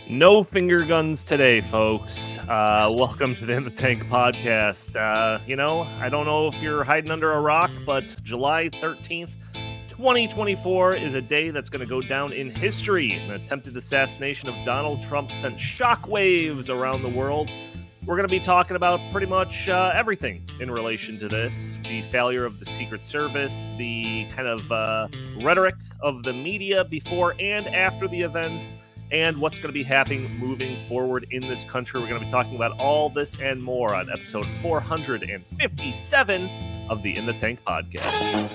No finger guns today, folks. Welcome to the In the Tank podcast. I don't know if you're hiding under a rock, but July 13th, 2024 is a day that's going to go down in history. An attempted assassination of Donald Trump sent shockwaves around the world. We're going to be talking about pretty much everything in relation to this. The failure of the Secret Service, the kind of rhetoric of the media before and after the events, and what's going to be happening moving forward in this country. We're going to be talking about all this and more on episode 457 of the In the Tank podcast.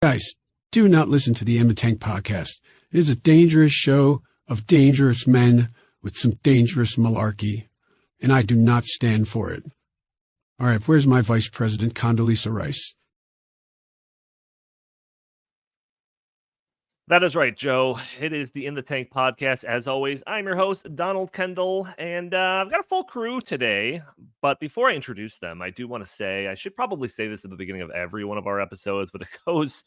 Guys, do not listen to the In the Tank podcast. It is a dangerous show of dangerous men with some dangerous malarkey, and I do not stand for it. All right, where's my Vice President, Condoleezza Rice? That is right, Joe. It is the In the Tank podcast. As always, I'm your host, Donald Kendal, and I've got a full crew today. But before I introduce them, I do want to say, I should probably say this at the beginning of every one of our episodes, but it goes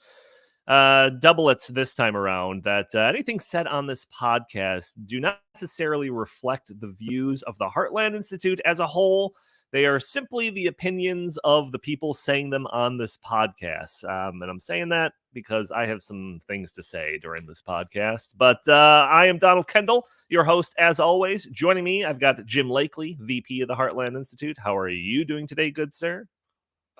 double it this time around, that anything said on this podcast do not necessarily reflect the views of the Heartland Institute as a whole. They are simply the opinions of the people saying them on this podcast. And I'm saying that because I have some things to say during this podcast. But I am Donald Kendal, your host, as always. Joining me, I've got Jim Lakely, VP of the Heartland Institute. How are you doing today, good sir?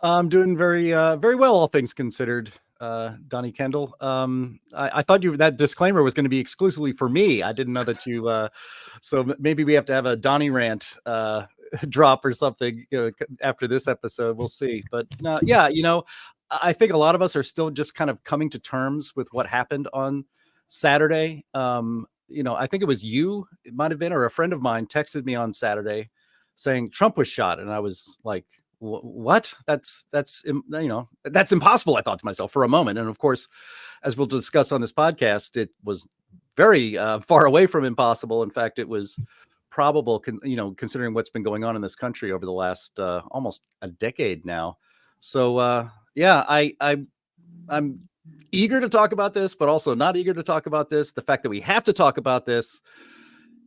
I'm doing very well, all things considered, Donnie Kendal. I thought that disclaimer was going to be exclusively for me. I didn't know that you... so maybe we have to have a Donnie rant drop or something after this episode. We'll see. But yeah, I think a lot of us are still just kind of coming to terms with what happened on Saturday. I think it was you, it might have been, or a friend of mine texted me on Saturday saying Trump was shot. And I was like, what? That's impossible, I thought to myself for a moment. And of course, as we'll discuss on this podcast, it was very far away from impossible. In fact, it was probable, considering what's been going on in this country over the last almost a decade now. So yeah, I'm eager to talk about this, but also not eager to talk about this. The fact that we have to talk about this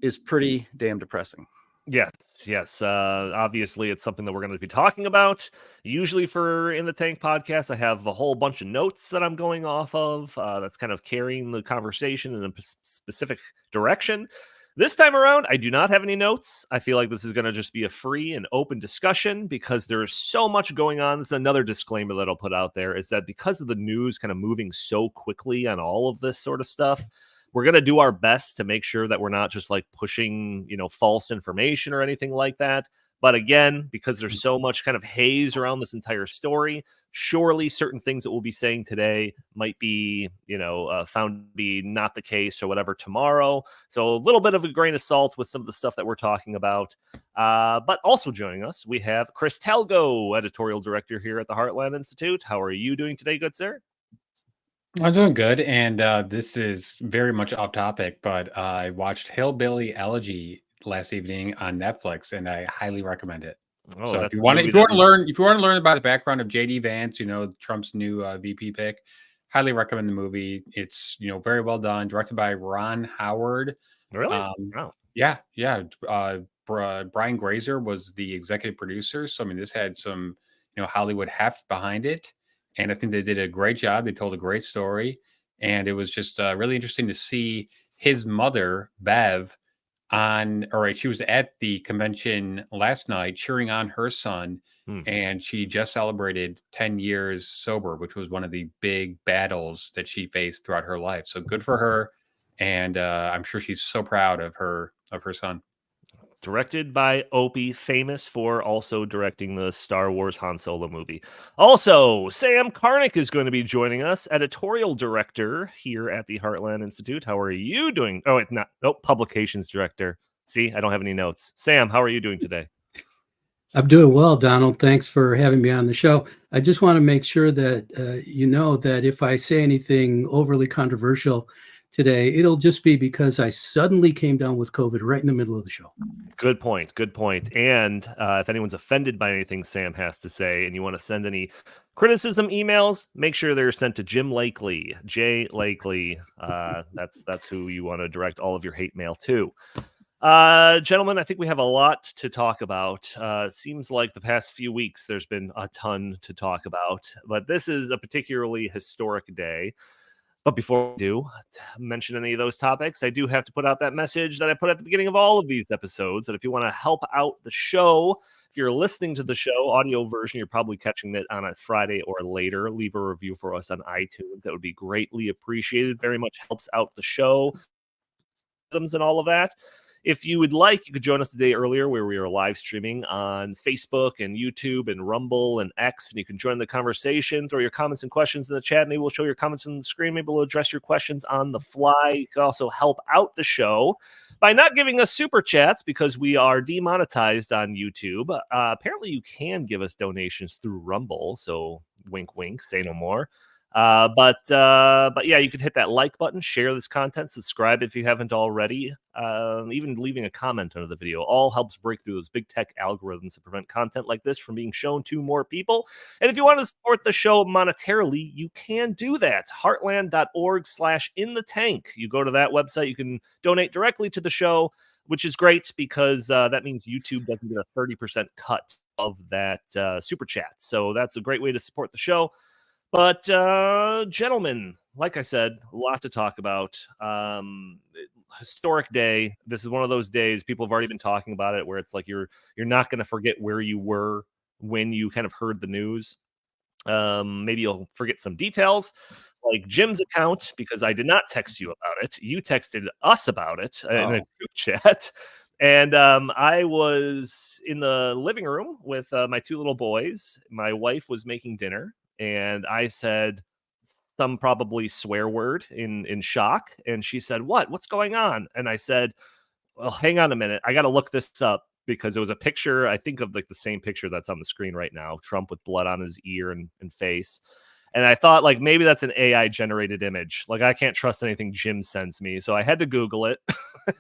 is pretty damn depressing. Yes. Obviously, it's something that we're going to be talking about. Usually for In the Tank podcast, I have a whole bunch of notes that I'm going off of that's kind of carrying the conversation in a specific direction. This time around, I do not have any notes. I feel like this is going to just be a free and open discussion because there's so much going on. This is another disclaimer that I'll put out there, is that because of the news kind of moving so quickly on all of this sort of stuff, we're going to do our best to make sure that we're not just like pushing, false information or anything like that. But again, because there's so much kind of haze around this entire story, surely certain things that we'll be saying today might be, found to be not the case or whatever tomorrow. So a little bit of a grain of salt with some of the stuff that we're talking about. But also joining us, we have Chris Talgo, editorial director here at the Heartland Institute. How are you doing today, good sir? I'm doing good, and this is very much off topic, but I watched Hillbilly Elegy last evening on Netflix, and I highly recommend it. Oh, so if you want to learn about the background of JD Vance, Trump's new VP pick, highly recommend the movie. It's very well done, directed by Ron Howard. Really? Wow. Yeah. Brian Grazer was the executive producer, so I mean, this had some Hollywood heft behind it. And I think they did a great job. They told a great story. And it was just really interesting to see his mother, Bev, she was at the convention last night cheering on her son. And she just celebrated 10 years sober, which was one of the big battles that she faced throughout her life. So good for her. And I'm sure she's so proud of her son. Directed by Opie, famous for also directing the Star Wars Han Solo movie. Also, Sam Karnick is going to be joining us, editorial director here at the Heartland Institute. How are you doing? Oh, it's not. Nope, publications director. See, I don't have any notes. Sam, how are you doing today? I'm doing well, Donald. Thanks for having me on the show. I just want to make sure that you know that if I say anything overly controversial today, it'll just be because I suddenly came down with COVID right in the middle of the show. Good point. Good point. And if anyone's offended by anything Sam has to say and you want to send any criticism emails, make sure they're sent to Jim Lakely, J. Lakely. That's who you want to direct all of your hate mail to. Gentlemen, I think we have a lot to talk about. Seems like the past few weeks there's been a ton to talk about, but this is a particularly historic day. But before we do mention any of those topics, I do have to put out that message that I put at the beginning of all of these episodes, that if you want to help out the show, if you're listening to the show, audio version, you're probably catching it on a Friday or later, leave a review for us on iTunes. That would be greatly appreciated. Very much helps out the show and all of that. If you would like, you could join us a day earlier where we are live streaming on Facebook and YouTube and Rumble and X, and you can join the conversation, throw your comments and questions in the chat. Maybe we'll show your comments on the screen. Maybe we'll address your questions on the fly. You can also help out the show by not giving us super chats because we are demonetized on YouTube. Apparently, you can give us donations through Rumble, so wink, wink, say no more. But yeah, you can hit that like button, share this content, subscribe if you haven't already. Even leaving a comment under the video all helps break through those big tech algorithms that prevent content like this from being shown to more people. And if you want to support the show monetarily, you can do that. Heartland.org/inthetank. You go to that website, you can donate directly to the show, which is great because that means YouTube doesn't get a 30% cut of that super chat. So that's a great way to support the show. But, gentlemen, like I said, a lot to talk about. Historic day. This is one of those days people have already been talking about it, where it's like you're not going to forget where you were when you kind of heard the news. Maybe you'll forget some details, like Jim's account, because I did not text you about it. You texted us about it in a group chat. And I was in the living room with my two little boys. My wife was making dinner. And I said some probably swear word in shock. And she said, What's going on? And I said, well, hang on a minute. I got to look this up because it was a picture, I think of like the same picture that's on the screen right now, Trump with blood on his ear and face. And I thought like maybe that's an AI generated image. Like I can't trust anything Jim sends me. So I had to Google it.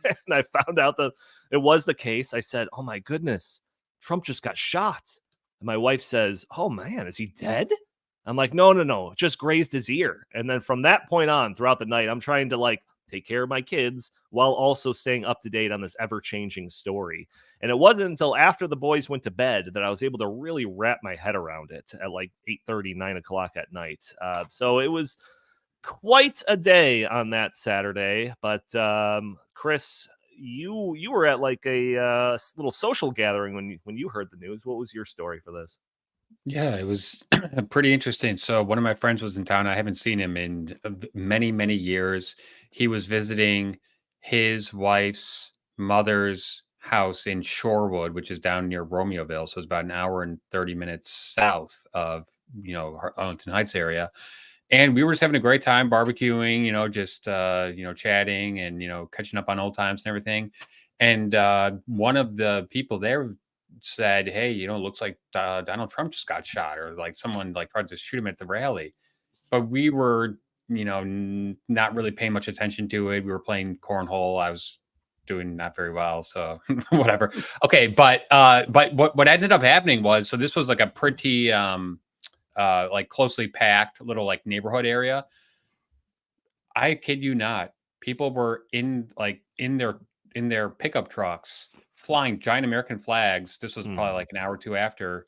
And I found out that it was the case. I said, oh my goodness, Trump just got shot. And my wife says, oh man, is he dead? I'm like, no, just grazed his ear. And then from that point on, throughout the night, I'm trying to like take care of my kids while also staying up to date on this ever-changing story. And it wasn't until after the boys went to bed that I was able to really wrap my head around it at like 8:30, 9 o'clock at night. So it was quite a day on that Saturday. But Chris, you were at like a little social gathering when you heard the news. What was your story for this? Yeah, it was pretty interesting. So one of my friends was in town. I haven't seen him in many, many years. He was visiting his wife's mother's house in Shorewood, which is down near Romeoville. So it's about an hour and 30 minutes south of, Arlington Heights area. And we were just having a great time barbecuing, just, chatting and, catching up on old times and everything. And one of the people there said, hey, it looks like Donald Trump just got shot, or like someone like tried to shoot him at the rally. But we were, not really paying much attention to it. We were playing cornhole. I was doing not very well, so whatever. Okay, but what ended up happening was, so this was like a pretty like closely packed little like neighborhood area. I kid you not, people were in their pickup trucks flying giant American flags. This was probably like an hour or two after,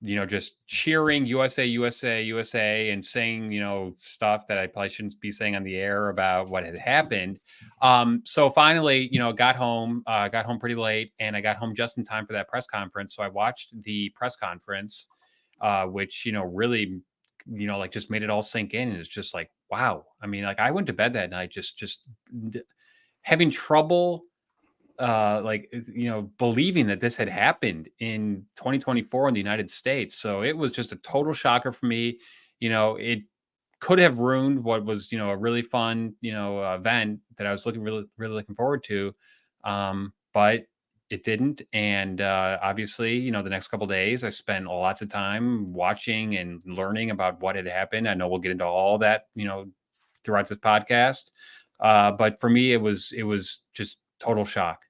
just cheering USA, USA, USA, and saying, stuff that I probably shouldn't be saying on the air about what had happened. So finally, got home pretty late, and I got home just in time for that press conference. So I watched the press conference, which, really, like just made it all sink in. And it's just like, wow. I mean, like I went to bed that night, just having trouble believing that this had happened in 2024 in the United States. So it was just a total shocker for me. It could have ruined what was, a really fun, event that I was really looking forward to. But it didn't. And obviously, the next couple of days, I spent lots of time watching and learning about what had happened. I know we'll get into all that, throughout this podcast. But for me, it was just total shock.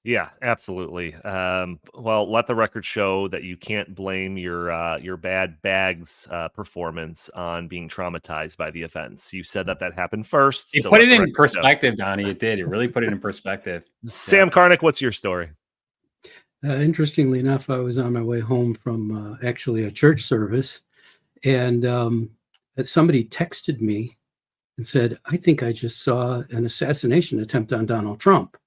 Yeah, absolutely. Well, let the record show that you can't blame your bad bags performance on being traumatized by the events. You said that happened first. It So put let it the in record show. perspective, Donnie. It did. It really put it in perspective. Sam Karnick, what's your story? Interestingly enough, I was on my way home from actually a church service, and somebody texted me and said, "I think I just saw an assassination attempt on Donald Trump."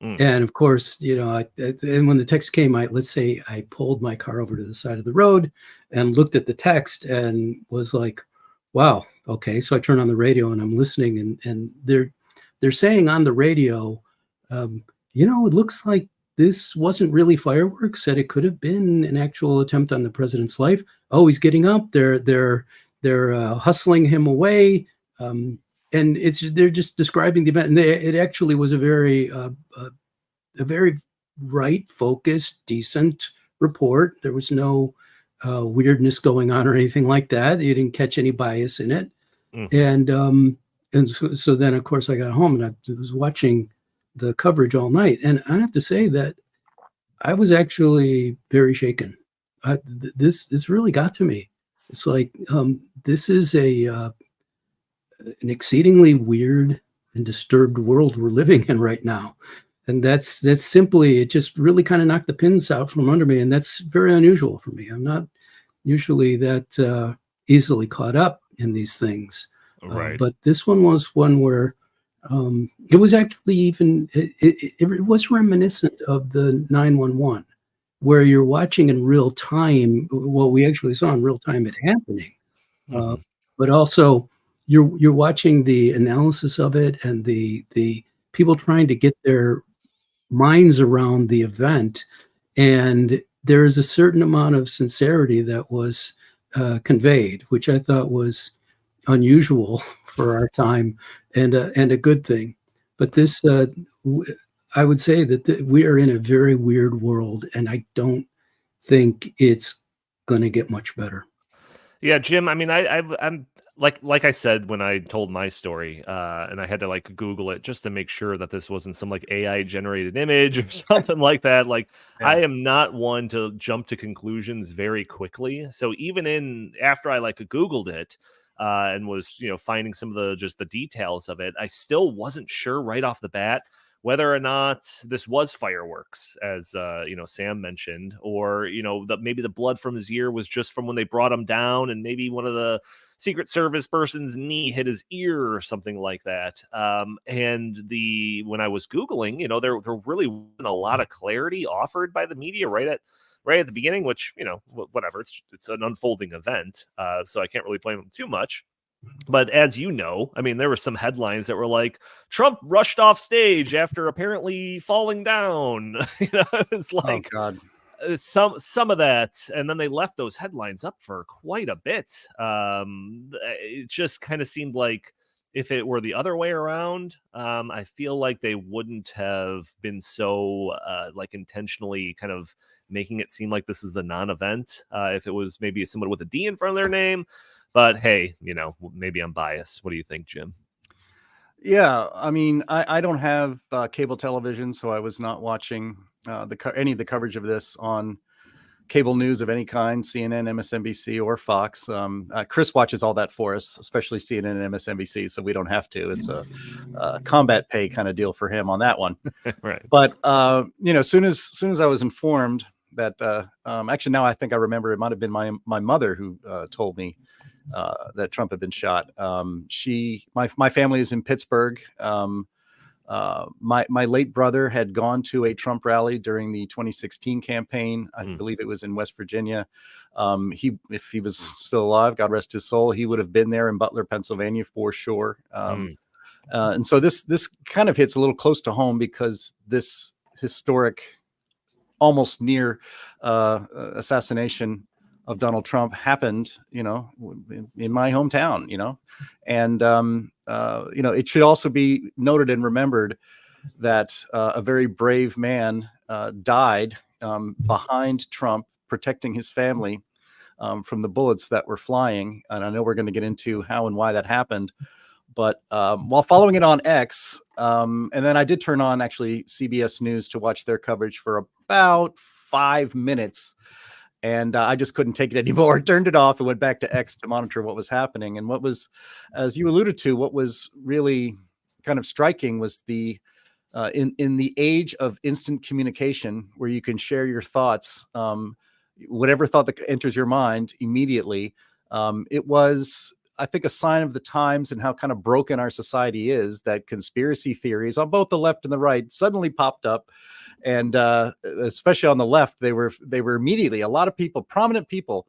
And of course, and when the text came, let's say I pulled my car over to the side of the road and looked at the text and was like, wow, okay. So I turned on the radio and I'm listening, and they're saying on the radio, it looks like this wasn't really fireworks, that it could have been an actual attempt on the president's life. Oh, he's getting up. They're hustling him away. And they're just describing the event, and it actually was a very right, focused, decent report. There was no weirdness going on or anything like that. You didn't catch any bias in it. And so then, of course, I got home and I was watching the coverage all night, and I have to say that I was actually very shaken. This really got to me. It's like this is an exceedingly weird and disturbed world we're living in right now. And that's simply, it just really kind of knocked the pins out from under me. And that's very unusual for me. I'm not usually that easily caught up in these things. Right. But this one was one where it was actually even, it was reminiscent of the 911, where you're watching in real time what we actually saw in real time it happening. But also, you're watching the analysis of it and the people trying to get their minds around the event, and there is a certain amount of sincerity that was conveyed, which I thought was unusual for our time and a good thing. But this, I would say that we are in a very weird world, and I don't think it's going to get much better. Yeah, Jim. I mean, I'm like I said when I told my story, and I had to Google it just to make sure that this wasn't some AI generated image or something like that. I am not one to jump to conclusions very quickly. So even after I Googled it and was finding some of the details of it, I still wasn't sure right off the bat whether or not this was fireworks, as Sam mentioned, or maybe the blood from his ear was just from when they brought him down, and maybe one of the Secret Service person's knee hit his ear or something like that. And when I was Googling, there really wasn't a lot of clarity offered by the media right at the beginning, which whatever, it's an unfolding event, so I can't really blame them too much. But as you know, I mean, there were some headlines that were like, Trump rushed off stage after apparently falling down. It's like, oh God. Some of that, and then they left those headlines up for quite a bit. It just kind of seemed like if it were the other way around, I feel like they wouldn't have been so intentionally kind of making it seem like this is a non-event. If it was maybe someone with a D in front of their name. But hey, maybe I'm biased. What do you think, Jim? Yeah, I mean, I don't have cable television, so I was not watching any of the coverage of this on cable news of any kind, CNN, MSNBC, or Fox. Chris watches all that for us, especially CNN and MSNBC, so we don't have to. It's a combat pay kind of deal for him on that one. Right. But soon as I was informed that, actually now I think I remember, it might have been my mother who told me that Trump had been shot. My family is in Pittsburgh. My late brother had gone to a Trump rally during the 2016 campaign. I believe it was in West Virginia. If he was still alive, God rest his soul, he would have been there in Butler, Pennsylvania for sure. And so this kind of hits a little close to home because this historic, almost near assassination of Donald Trump happened, in my hometown, and it should also be noted and remembered that a very brave man died behind Trump, protecting his family from the bullets that were flying. And I know we're going to get into how and why that happened. But while following it on X, and then I did turn on actually CBS News to watch their coverage for about 5 minutes. And I just couldn't take it anymore. Turned it off and went back to X to monitor what was happening. And what was, as you alluded to, what was really kind of striking was the in the age of instant communication, where you can share your thoughts, whatever thought that enters your mind immediately. It was, I think, a sign of the times and how kind of broken our society is, that conspiracy theories on both the left and the right suddenly popped up. And especially on the left, they were immediately, a lot of people, prominent people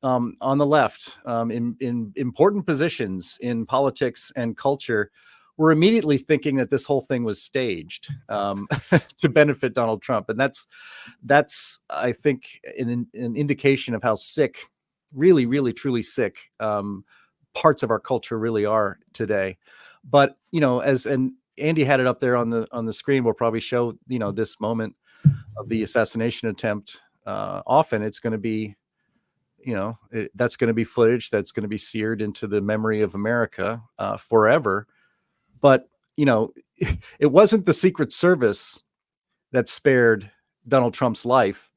on the left, in important positions in politics and culture, were immediately thinking that this whole thing was staged to benefit Donald Trump. And that's I think an indication of how sick, really, really, truly sick, parts of our culture really are today. But and Andy had it up there on the screen. We'll probably show this moment of the assassination attempt. Often it's going to be, that's going to be footage that's going to be seared into the memory of America forever. But it wasn't the Secret Service that spared Donald Trump's life.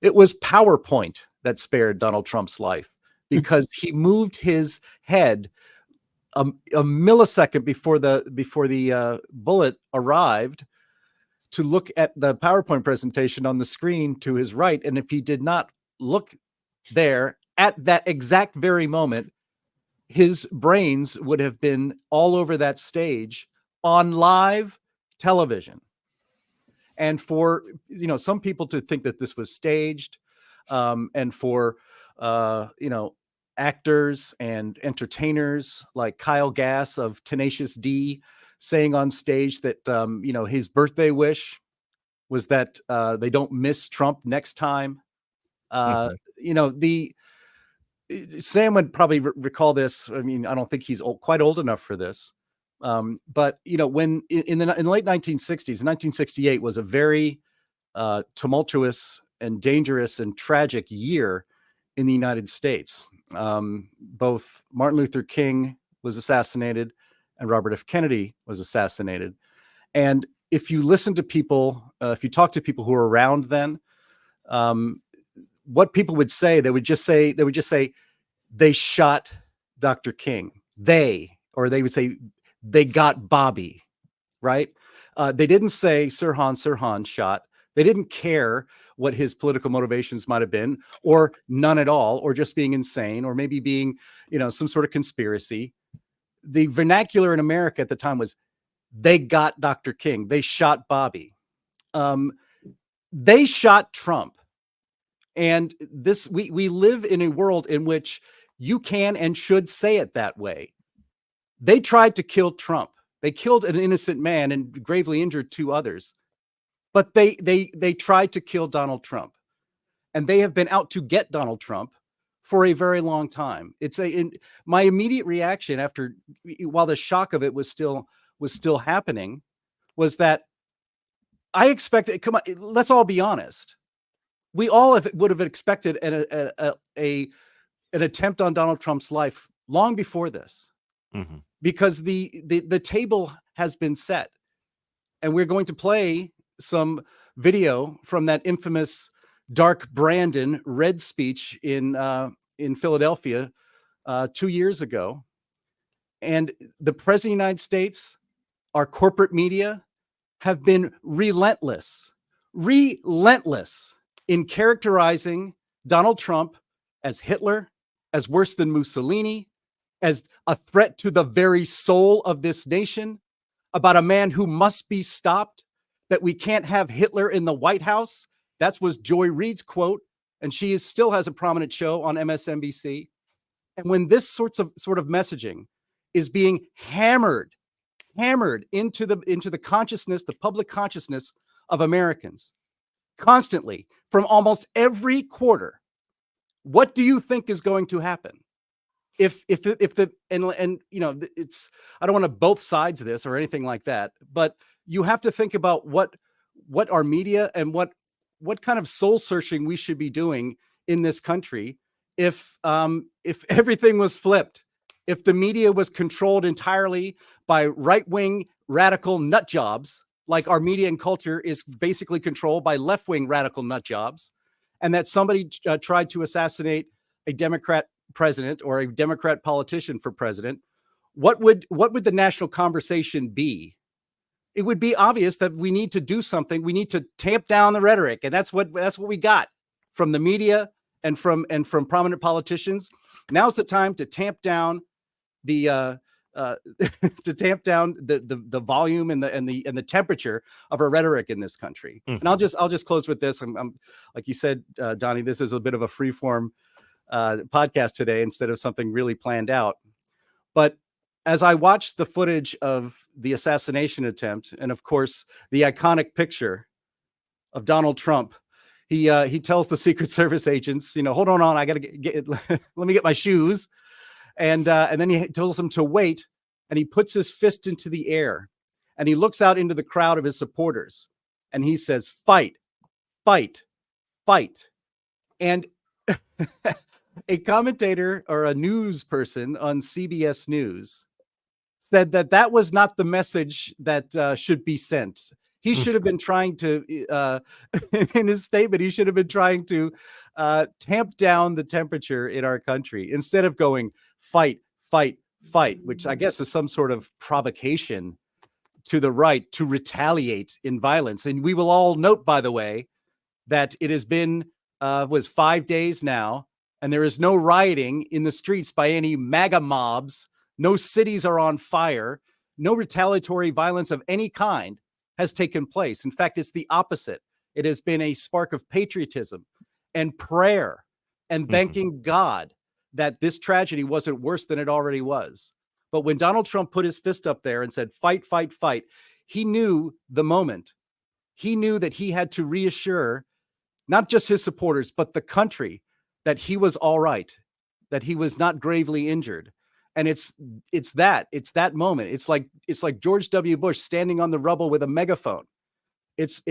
It was PowerPoint that spared Donald Trump's life, because he moved his head a millisecond before the bullet arrived to look at the PowerPoint presentation on the screen to his right. And if he did not look there at that exact very moment, his brains would have been all over that stage on live television. And for some people to think that this was staged, and for actors and entertainers like Kyle Gass of Tenacious D saying on stage that his birthday wish was that they don't miss Trump next time. Sam would probably recall this. I mean, I don't think he's quite old enough for this. But when in the late 1960s, 1968 was a very tumultuous and dangerous and tragic year in the United States. Both Martin Luther King was assassinated and Robert F. Kennedy was assassinated. And if you listen to people, if you talk to people who were around then, what people would say, they would just say they shot Dr. King. They would say they got Bobby, right? They didn't say Sirhan shot. They didn't care what his political motivations might have been, or none at all, or just being insane, or maybe being, some sort of conspiracy. The vernacular in America at the time was, they got Dr. King. They shot Bobby. They shot Trump. And we live in a world in which you can and should say it that way. They tried to kill Trump. They killed an innocent man and gravely injured 2 others. But they tried to kill Donald Trump. And they have been out to get Donald Trump for a very long time. My immediate reaction while the shock of it was still happening, was that I expected, come on, let's all be honest. We all would have expected an attempt on Donald Trump's life long before this, because the table has been set. And we're going to play some video from that infamous Dark Brandon Red speech in Philadelphia 2 years ago. And the President of the United States, our corporate media, have been relentless in characterizing Donald Trump as Hitler, as worse than Mussolini, as a threat to the very soul of this nation, about a man who must be stopped, that we can't have Hitler in the White House. That was Joy Reid's quote, and she still has a prominent show on MSNBC. And when this sort of messaging is being hammered hammered into the consciousness, the public consciousness of Americans constantly from almost every quarter. What do you think is going to happen? If the it's, I don't want to both sides of this or anything like that, but you have to think about what our media and what kind of soul searching we should be doing in this country if everything was flipped, if the media was controlled entirely by right-wing radical nut jobs, like our media and culture is basically controlled by left-wing radical nut jobs, and that somebody tried to assassinate a Democrat president or a Democrat politician for president, what would the national conversation be? It would be obvious that we need to do something. We need to tamp down the rhetoric, and that's what we got from the media and from prominent politicians. Now's the time to tamp down the to tamp down the volume and the temperature of our rhetoric in this country. Mm-hmm. And I'll just close with this. I'm like you said, Donnie, this is a bit of a freeform podcast today instead of something really planned out. But as I watched the footage of the assassination attempt, and of course the iconic picture of Donald Trump, he tells the Secret Service agents, hold on, I got to get let me get my shoes, and then he tells them to wait, and he puts his fist into the air, and he looks out into the crowd of his supporters, and he says, "Fight, fight, fight," and a commentator or a news person on CBS News said that was not the message that should be sent. He should have been trying to, in his statement, he should have been trying to tamp down the temperature in our country instead of going fight, fight, fight, which I guess is some sort of provocation to the right to retaliate in violence. And we will all note, by the way, that it has been, was 5 days now, and there is no rioting in the streets by any MAGA mobs. No cities are on fire. No retaliatory violence of any kind has taken place. In fact, it's the opposite. It has been a spark of patriotism and prayer and thanking God that this tragedy wasn't worse than it already was. But when Donald Trump put his fist up there and said, "Fight, fight, fight," he knew the moment. He knew that he had to reassure not just his supporters, but the country that he was all right, that he was not gravely injured. And it's that moment. It's like George W. Bush standing on the rubble with a megaphone. It's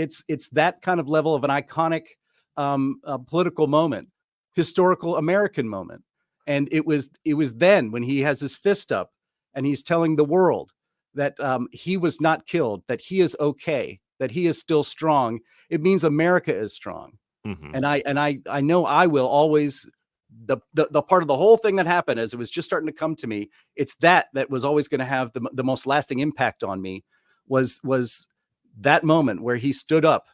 that kind of level of an iconic political moment, historical American moment. And it was then when he has his fist up and he's telling the world that he was not killed, that he is okay, that he is still strong. It means America is strong. Mm-hmm. And I know I will always, the part of the whole thing that happened as it was just starting to come to me, it's that was always going to have the most lasting impact on me was that moment where he stood up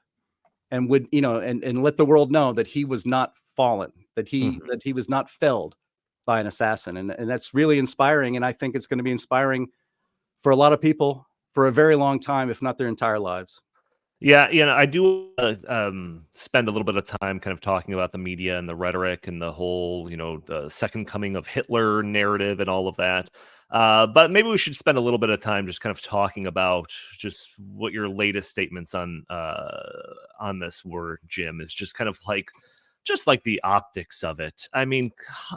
and would, and let the world know that he was not fallen, that he was not felled by an assassin. And that's really inspiring. And I think it's going to be inspiring for a lot of people for a very long time, if not their entire lives. Yeah, I do spend a little bit of time kind of talking about the media and the rhetoric and the whole, the second coming of Hitler narrative and all of that. But maybe we should spend a little bit of time just kind of talking about just what your latest statements on this were, Jim, is just kind of like the optics of it. I mean,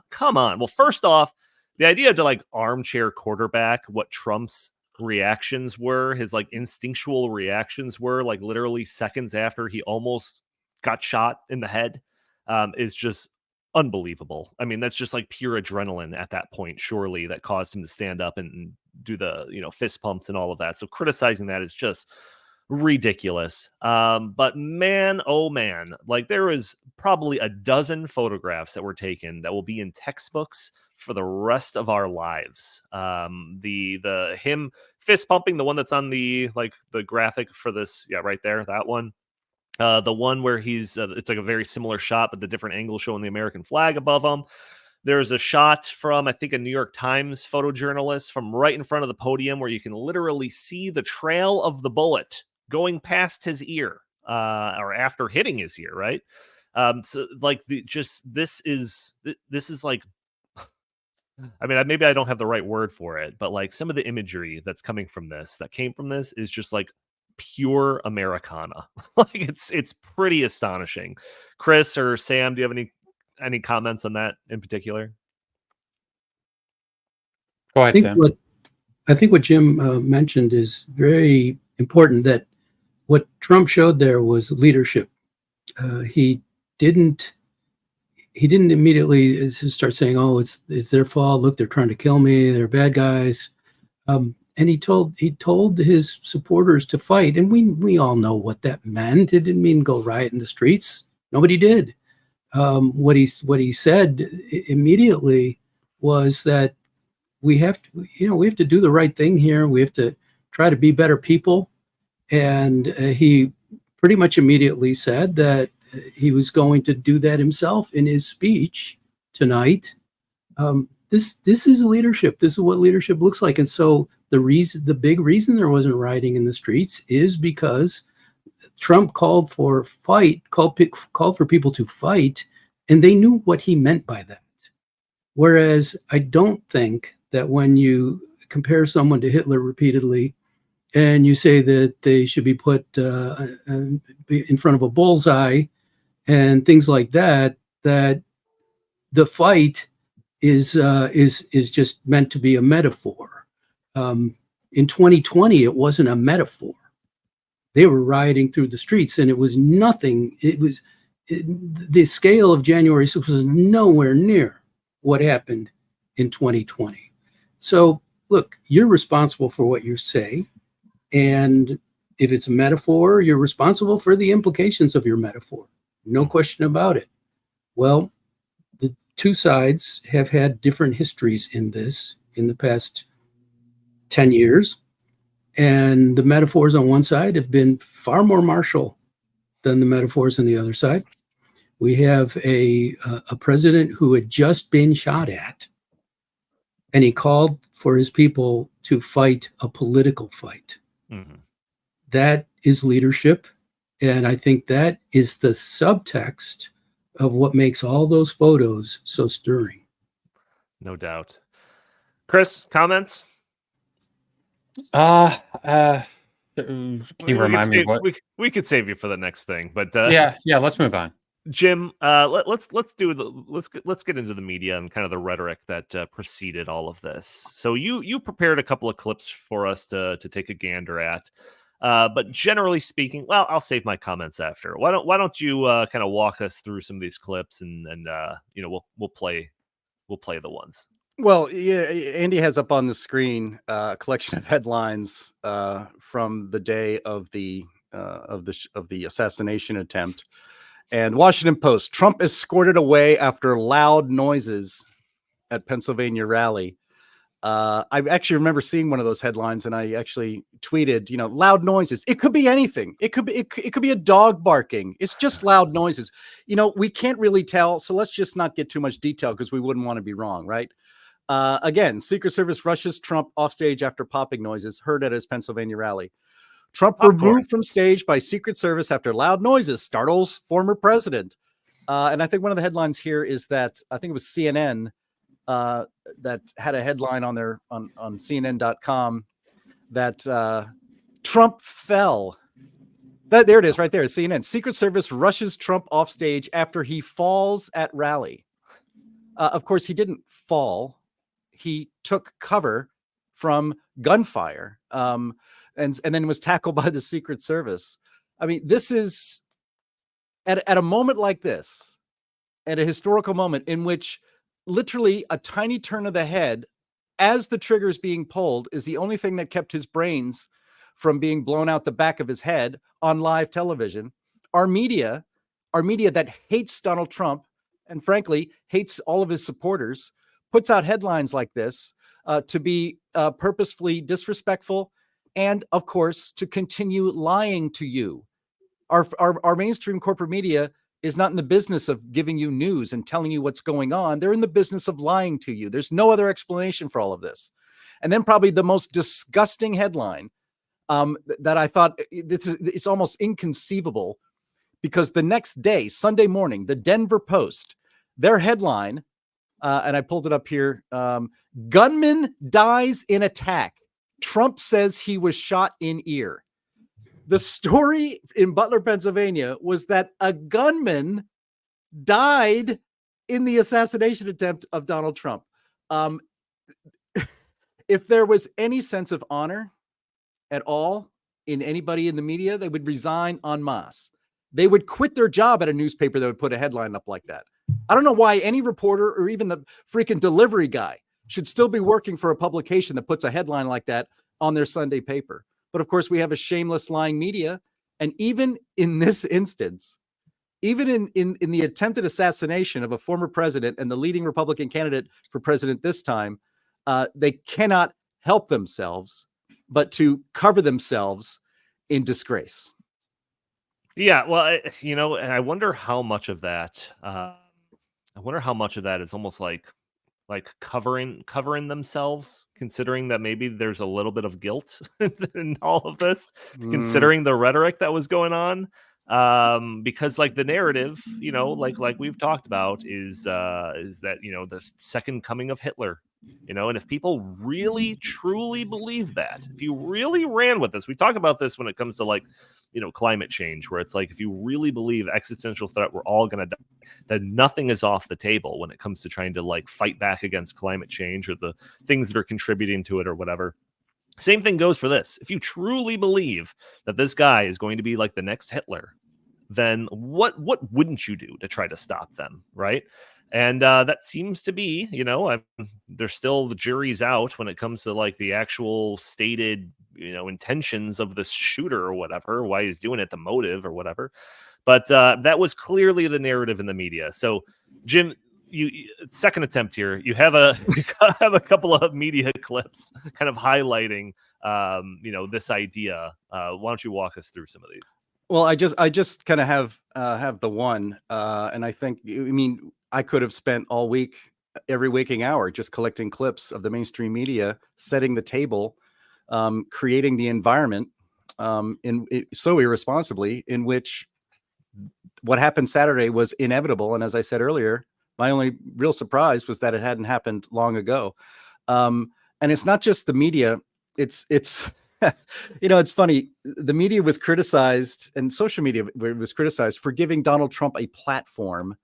come on. Well, first off, the idea to like armchair quarterback what Trump's reactions were, his like instinctual reactions were like literally seconds after he almost got shot in the head, is just unbelievable. I mean, that's just like pure adrenaline at that point, surely, that caused him to stand up and do the, fist pumps and all of that. So criticizing that is just ridiculous. But man, oh man, like there is probably a dozen photographs that were taken that will be in textbooks for the rest of our lives. The him fist pumping, the one that's on the graphic for this, yeah, right there, that one. The one where he's it's like a very similar shot, but the different angle showing the American flag above him. There's a shot from, I think, a New York Times photojournalist from right in front of the podium where you can literally see the trail of the bullet going past his ear, or after hitting his ear, right? So like this is like I mean, maybe I don't have the right word for it, but like some of the imagery that came from this is just like pure Americana. Like it's pretty astonishing. Chris or Sam, do you have any comments on that in particular? Go I ahead, think Sam. what Jim mentioned is very important. That what Trump showed there was leadership. He didn't immediately start saying, "Oh, it's their fault. Look, they're trying to kill me. They're bad guys." And he told his supporters to fight, and we all know what that meant. It didn't mean go riot in the streets. Nobody did. What he said immediately was that we have to do the right thing here. We have to try to be better people. And he pretty much immediately said that he was going to do that himself in his speech tonight. This is leadership. This is what leadership looks like. And so the big reason there wasn't rioting in the streets is because Trump called for people to fight, and they knew what he meant by that. Whereas I don't think that when you compare someone to Hitler repeatedly, and you say that they should be put in front of a bullseye and things like that, that the fight is just meant to be a metaphor. In 2020, it wasn't a metaphor. They were rioting through the streets, and it was nothing. The scale of January 6th was nowhere near what happened in 2020. So, look, you're responsible for what you say. And if it's a metaphor, you're responsible for the implications of your metaphor. No question about it. Well, the two sides have had different histories in this in the past 10 years. And the metaphors on one side have been far more martial than the metaphors on the other side. We have a president who had just been shot at, and he called for his people to fight a political fight. Mm-hmm. That is leadership. And I think that is the subtext of what makes all those photos so stirring. No doubt. Chris, comments? Can you remind me what? We could save you for the next thing, but yeah, let's move on. Jim, let's get into the media and kind of the rhetoric that preceded all of this. So you prepared a couple of clips for us to take a gander at, but generally speaking, well, I'll save my comments after. Why don't you kind of walk us through some of these clips and we'll play the ones. Well, yeah, Andy has up on the screen a collection of headlines from the day of the assassination attempt. And Washington Post: Trump escorted away after loud noises at Pennsylvania rally. I actually remember seeing one of those headlines, and I actually tweeted, loud noises. It could be anything. It could be a dog barking. It's just loud noises. We can't really tell. So let's just not get too much detail because we wouldn't want to be wrong, right? Again, Secret Service rushes Trump off stage after popping noises heard at his Pennsylvania rally. Trump removed from stage by Secret Service after loud noises startles former president. And I think one of the headlines here is that I think it was CNN that had a headline on CNN.com that Trump fell. There it is right there. CNN. Secret Service rushes Trump off stage after he falls at rally. Of course, he didn't fall. He took cover from gunfire. And then was tackled by the Secret Service. I mean, this is at a moment like this, at a historical moment in which literally a tiny turn of the head as the trigger is being pulled is the only thing that kept his brains from being blown out the back of his head on live television. Our media that hates Donald Trump and frankly hates all of his supporters puts out headlines like this to be purposefully disrespectful, and of course, to continue lying to you. Our mainstream corporate media is not in the business of giving you news and telling you what's going on. They're in the business of lying to you. There's no other explanation for all of this. And then probably the most disgusting headline that I thought it's almost inconceivable, because the next day, Sunday morning, the Denver Post, their headline and I pulled it up here. Gunman dies in attack. Trump says he was shot in ear. The story in Butler, Pennsylvania was that a gunman died in the assassination attempt of Donald Trump. If there was any sense of honor at all in anybody in the media, they would resign en masse. They would quit their job at a newspaper that would put a headline up like that. I don't know why any reporter or even the freaking delivery guy should still be working for a publication that puts a headline like that on their Sunday paper. But of course, we have a shameless lying media. And even in this instance, even in the attempted assassination of a former president and the leading Republican candidate for president this time, they cannot help themselves but to cover themselves in disgrace. Yeah, well, and I wonder how much of that. Is almost like covering themselves, considering that maybe there's a little bit of guilt in all of this, considering the rhetoric that was going on. Because like the narrative, like we've talked about, is that the second coming of Hitler. And if people really truly believe that, if you really ran with this, we talk about this when it comes to climate change, where it's like, if you really believe existential threat, we're all going to die, then nothing is off the table when it comes to trying to fight back against climate change or the things that are contributing to it or whatever. Same thing goes for this. If you truly believe that this guy is going to be like the next Hitler, then what wouldn't you do to try to stop them, right? And that seems to be, there's still, the jury's out when it comes to the actual stated, intentions of this shooter or whatever, why he's doing it, the motive or whatever. But that was clearly the narrative in the media. So, Jim, you second attempt here. You have a couple of media clips kind of highlighting, this idea. Why don't you walk us through some of these? Well, I just kind of have the one, and I think, I could have spent all week, every waking hour, just collecting clips of the mainstream media, setting the table, creating the environment, so irresponsibly, in which what happened Saturday was inevitable. And as I said earlier, my only real surprise was that it hadn't happened long ago. And it's not just the media. It's it's funny. The media was criticized, and social media was criticized for giving Donald Trump a platform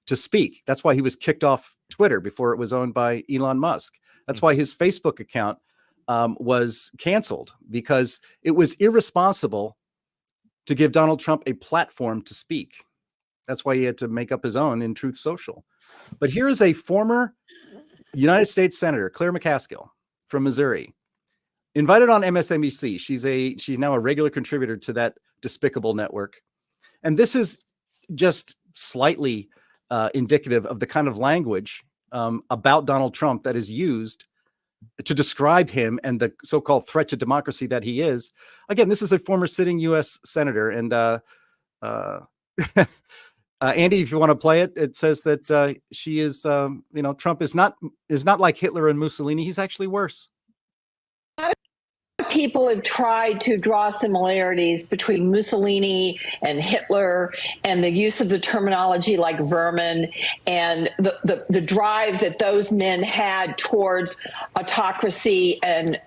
to speak. That's why he was kicked off Twitter before it was owned by Elon Musk. That's why his Facebook account was canceled, because it was irresponsible to give Donald Trump a platform to speak. That's why he had to make up his own in Truth Social. But here is a former United States Senator, Claire McCaskill from Missouri, invited on MSNBC. She's now a regular contributor to that despicable network. And this is just slightly indicative of the kind of language about Donald Trump that is used to describe him and the so-called threat to democracy that he is. Again, this is a former sitting U.S. senator. And Andy, if you want to play it, it says that she is, Trump is not like Hitler and Mussolini. He's actually worse. People have tried to draw similarities between Mussolini and Hitler, and the use of the terminology like vermin, and the drive that those men had towards autocracy and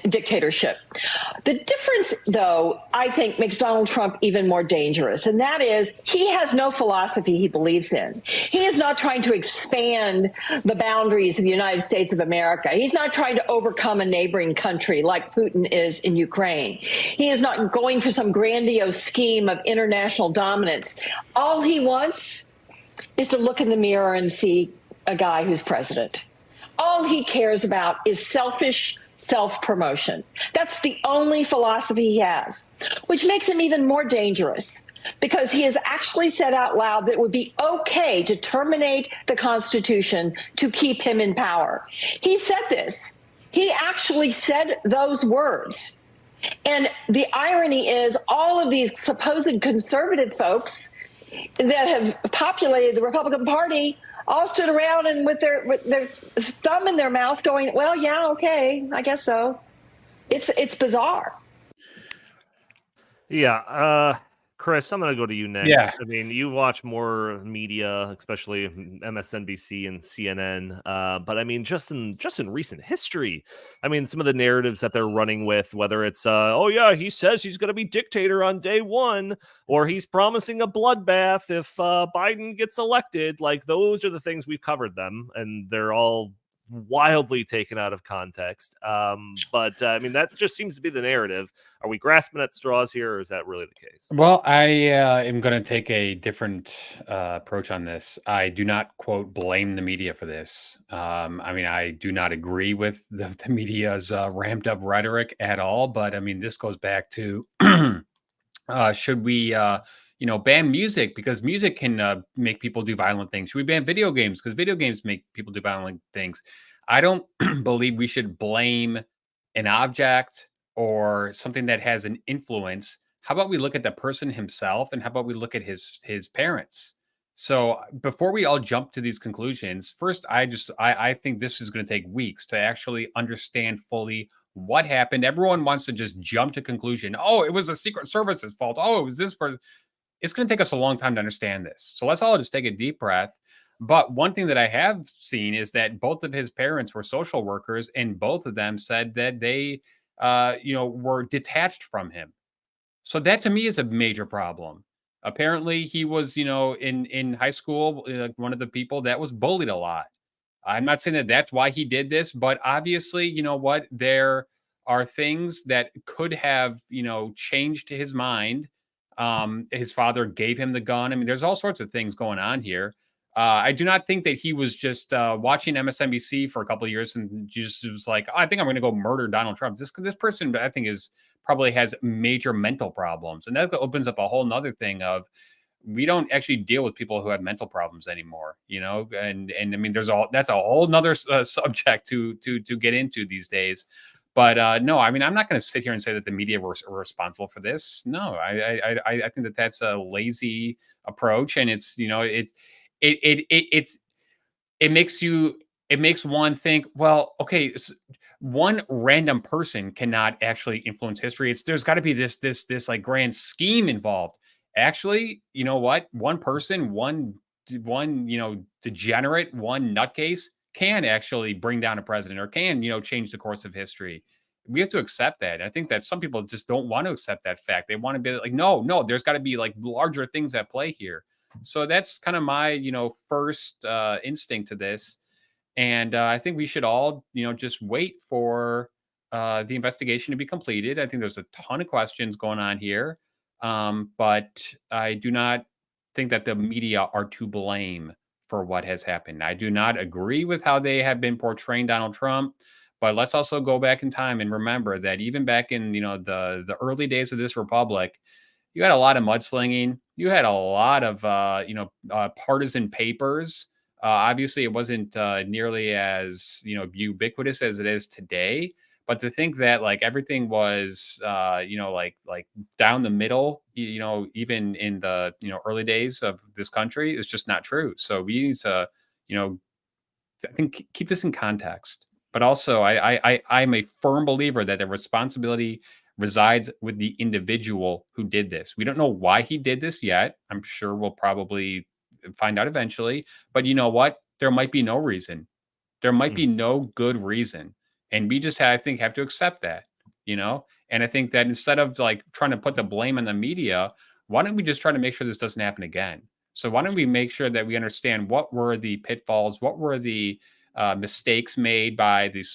dictatorship. The difference, though, I think makes Donald Trump even more dangerous, and that is he has no philosophy he believes in. He is not trying to expand the boundaries of the United States of America. He's not trying to overcome a neighboring country like Putin is in Ukraine. He is not going for some grandiose scheme of international dominance. All he wants is to look in the mirror and see a guy who's president. All he cares about is selfish self-promotion. That's the only philosophy he has, which makes him even more dangerous, because he has actually said out loud that it would be okay to terminate the Constitution to keep him in power. He said this. He actually said those words. And the irony is all of these supposed conservative folks that have populated the Republican Party all stood around and with their thumb in their mouth going, well, yeah, okay, I guess so. It's bizarre. Yeah. Chris, I'm going to go to you next. Yeah. I mean, you watch more media, especially MSNBC and CNN. But I mean, just in recent history, I mean, some of the narratives that they're running with, whether it's, oh yeah, he says he's going to be dictator on day one, or he's promising a bloodbath if Biden gets elected. Like, those are the things we've covered them, and they're all wildly taken out of context. But I mean, that just seems to be the narrative. Are we grasping at straws here, or is that really the case? Well, I am going to take a different approach on this. I do not, quote, blame the media for this. I mean, I do not agree with the media's ramped up rhetoric at all. But I mean, this goes back to should we, ban music because music can make people do violent things? Should we ban video games because video games make people do violent things? I don't believe we should blame an object or something that has an influence. How about we look at the person himself, and how about we look at his parents? So before we all jump to these conclusions, first, I think this is going to take weeks to actually understand fully what happened. Everyone wants to just jump to conclusion. Oh, it was the Secret Service's fault. Oh, it was this for. It's going to take us a long time to understand this. So let's all just take a deep breath. But one thing that I have seen is that both of his parents were social workers, and both of them said that they, were detached from him. So that to me is a major problem. Apparently, he was, in high school, one of the people that was bullied a lot. I'm not saying that that's why he did this, but obviously, you know what? There are things that could have, changed his mind. His father gave him the gun. I mean, there's all sorts of things going on here. I do not think that he was just watching MSNBC for a couple of years and just was like, oh, I think I'm going to go murder Donald Trump. This person, I think, is probably has major mental problems, and that opens up a whole nother thing of we don't actually deal with people who have mental problems anymore, and I mean, that's a whole nother subject to get into these days. But no, I mean, I'm not going to sit here and say that the media were responsible for this. No, I think that that's a lazy approach, and it's it makes one think, well, okay, one random person cannot actually influence history. There's got to be this like grand scheme involved. Actually, you know what? One person, one degenerate, one nutcase can actually bring down a president or can change the course of history. We have to accept that. I think that some people just don't want to accept that fact. They want to be like, no, there's got to be like larger things at play here. So that's kind of my first instinct to this. And I think we should all, just wait for the investigation to be completed. I think there's a ton of questions going on here. But I do not think that the media are to blame for what has happened. I do not agree with how they have been portraying Donald Trump. But let's also go back in time and remember that even back in, the early days of this republic, you had a lot of mudslinging. You had a lot of, partisan papers. Obviously, it wasn't nearly as ubiquitous as it is today. But to think that like everything was, like down the middle, even in the early days of this country is just not true. So we need to, I think keep this in context. But also, I'm a firm believer that the responsibility resides with the individual who did this. We don't know why he did this yet. I'm sure we'll probably find out eventually. But you know what? There might be no reason. There might be no good reason. And we just, I think, have to accept that, And I think that instead of like trying to put the blame on the media, why don't we just try to make sure this doesn't happen again? So why don't we make sure that we understand what were the pitfalls, what were the mistakes made by the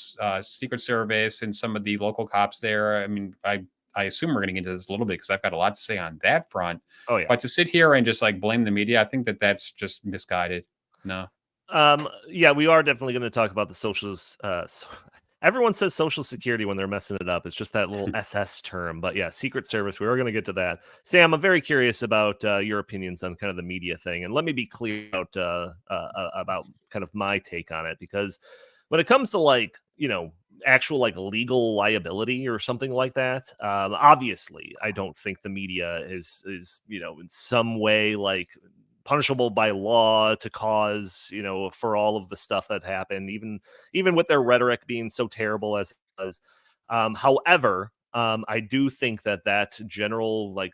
Secret Service and some of the local cops there. I mean, I assume we're going to get into this a little bit because I've got a lot to say on that front. Oh yeah. But to sit here and just like blame the media, I think that that's just misguided. No. Yeah, we are definitely going to talk about the socials. Everyone says social security when they're messing it up. It's just that little SS term. But yeah, Secret Service. We are going to get to that. Sam, I'm very curious about your opinions on kind of the media thing, and let me be clear about kind of my take on it, because when it comes to like actual like legal liability or something like that, obviously I don't think the media is in some way like punishable by law to cause for all of the stuff that happened, even with their rhetoric being so terrible as it was. However, I do think that general like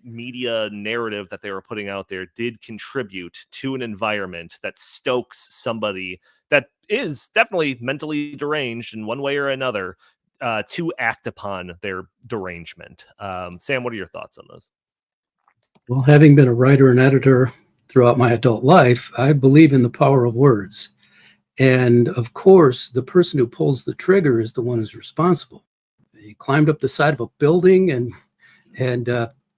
media narrative that they were putting out there did contribute to an environment that stokes somebody that is definitely mentally deranged in one way or another to act upon their derangement. Sam, what are your thoughts on this? Well, having been a writer and editor throughout my adult life, I believe in the power of words. And of course, the person who pulls the trigger is the one who's responsible. He climbed up the side of a building and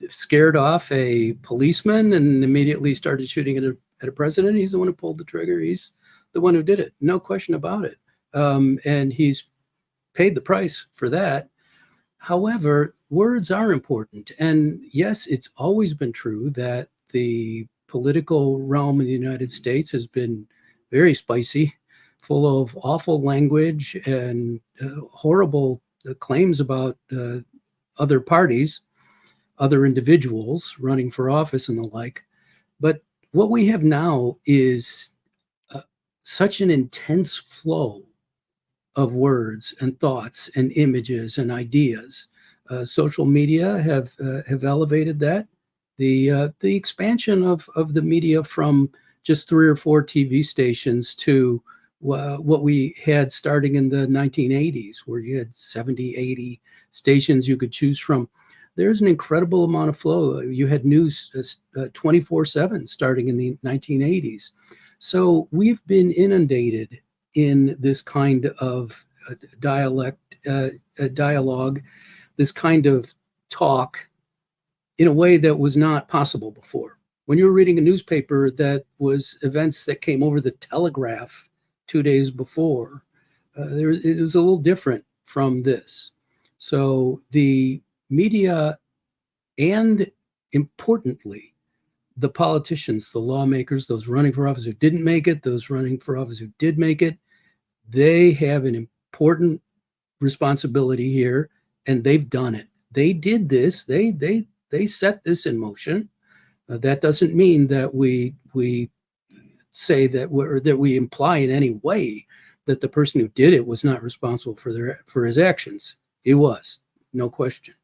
scared off a policeman and immediately started shooting at a president. He's the one who pulled the trigger. He's the one who did it. No question about it. And he's paid the price for that. However, words are important. And yes, it's always been true that the political realm in the United States has been very spicy, full of awful language and horrible claims about other parties, other individuals running for office and the like. But what we have now is such an intense flow of words and thoughts and images and ideas. Social media have elevated that. The expansion of the media from just 3 or 4 TV stations to what we had starting in the 1980s, where you had 70, 80 stations you could choose from. There's an incredible amount of flow. You had news 24/7 starting in the 1980s. So we've been inundated in this kind of dialogue, this kind of talk in a way that was not possible before. When you were reading a newspaper that was events that came over the telegraph 2 days before, it was a little different from this. So the media and importantly, the politicians, the lawmakers, those running for office who didn't make it, those running for office who did make it, they have an important responsibility here, and they've done it. They did this. They set this in motion. That doesn't mean that we say that we imply in any way that the person who did it was not responsible for his actions. He was, no question.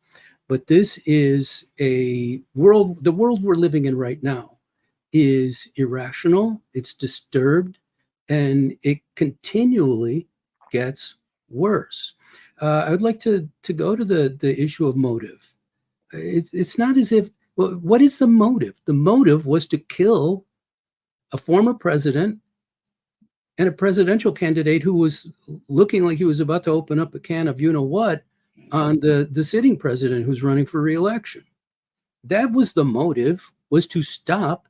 But this is the world we're living in right now is irrational, it's disturbed, and it continually gets worse. I would like to go to the issue of motive. It's not as if, well, what is the motive? The motive was to kill a former president and a presidential candidate who was looking like he was about to open up a can of you-know-what on the sitting president who's running for re-election. That was the motive, was to stop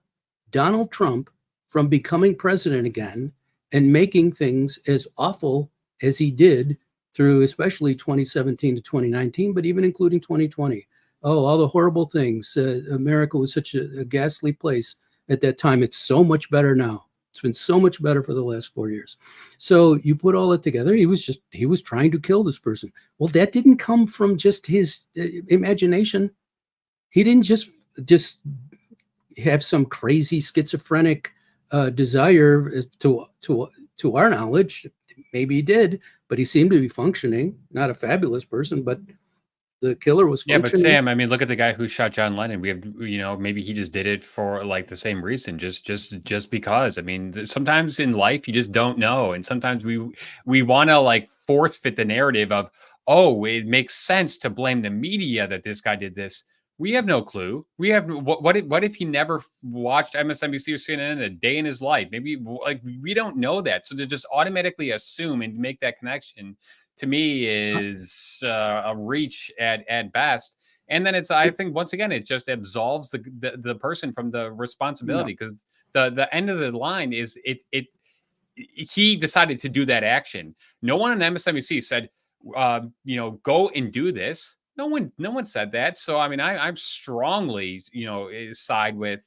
Donald Trump from becoming president again and making things as awful as he did through especially 2017 to 2019, but even including 2020. Oh, all the horrible things. America was such a ghastly place at that time. It's so much better now. It's been so much better for the last 4 years. So you put all that together. He was trying to kill this person. Well, that didn't come from just his imagination. He didn't just have some crazy schizophrenic desire to our knowledge. Maybe he did, but he seemed to be functioning. Not a fabulous person, but the killer was functioning. Yeah, but Sam, I mean, look at the guy who shot John Lennon. We have, maybe he just did it for like the same reason, just because. I mean, sometimes in life you just don't know, and sometimes we want to like force fit the narrative of, oh, it makes sense to blame the media that this guy did this. We have no clue. We have what if he never watched MSNBC or CNN a day in his life? Maybe like we don't know that, so to just automatically assume and make that connection, to me, is a reach at best. And then I think once again, it just absolves the person from the responsibility, because the end of the line is he decided to do that action. No one on MSNBC said, go and do this. No one said that. So, I mean, I'm strongly, side with,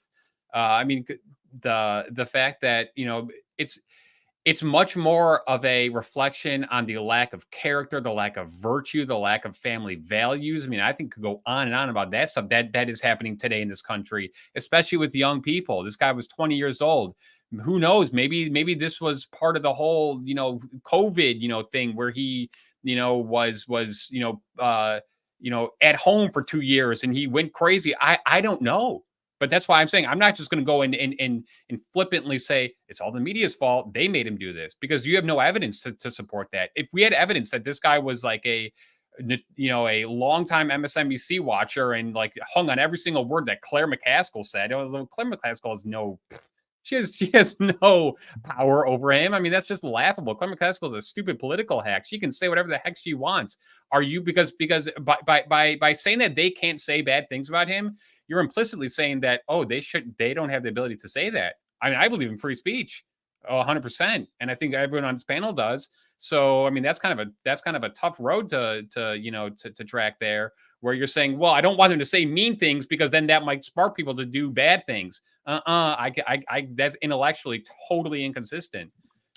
the fact that, it's much more of a reflection on the lack of character, the lack of virtue, the lack of family values. I mean, I think could go on and on about that stuff that is happening today in this country, especially with young people. This guy was 20 years old. Who knows? Maybe this was part of the whole, COVID, thing where he, was at home for 2 years and he went crazy. I don't know. But that's why I'm saying I'm not just going to go and flippantly say it's all the media's fault. They made him do this, because you have no evidence to support that. If we had evidence that this guy was like a longtime MSNBC watcher and like hung on every single word that Claire McCaskill said, Claire McCaskill has she has no power over him. I mean, that's just laughable. Claire McCaskill is a stupid political hack. She can say whatever the heck she wants. Are you because by saying that they can't say bad things about him, you're implicitly saying that, they don't have the ability to say that. I mean, I believe in free speech 100%. And I think everyone on this panel does. So, I mean, that's kind of a tough road to track there, where you're saying, well, I don't want them to say mean things because then that might spark people to do bad things. That's intellectually totally inconsistent.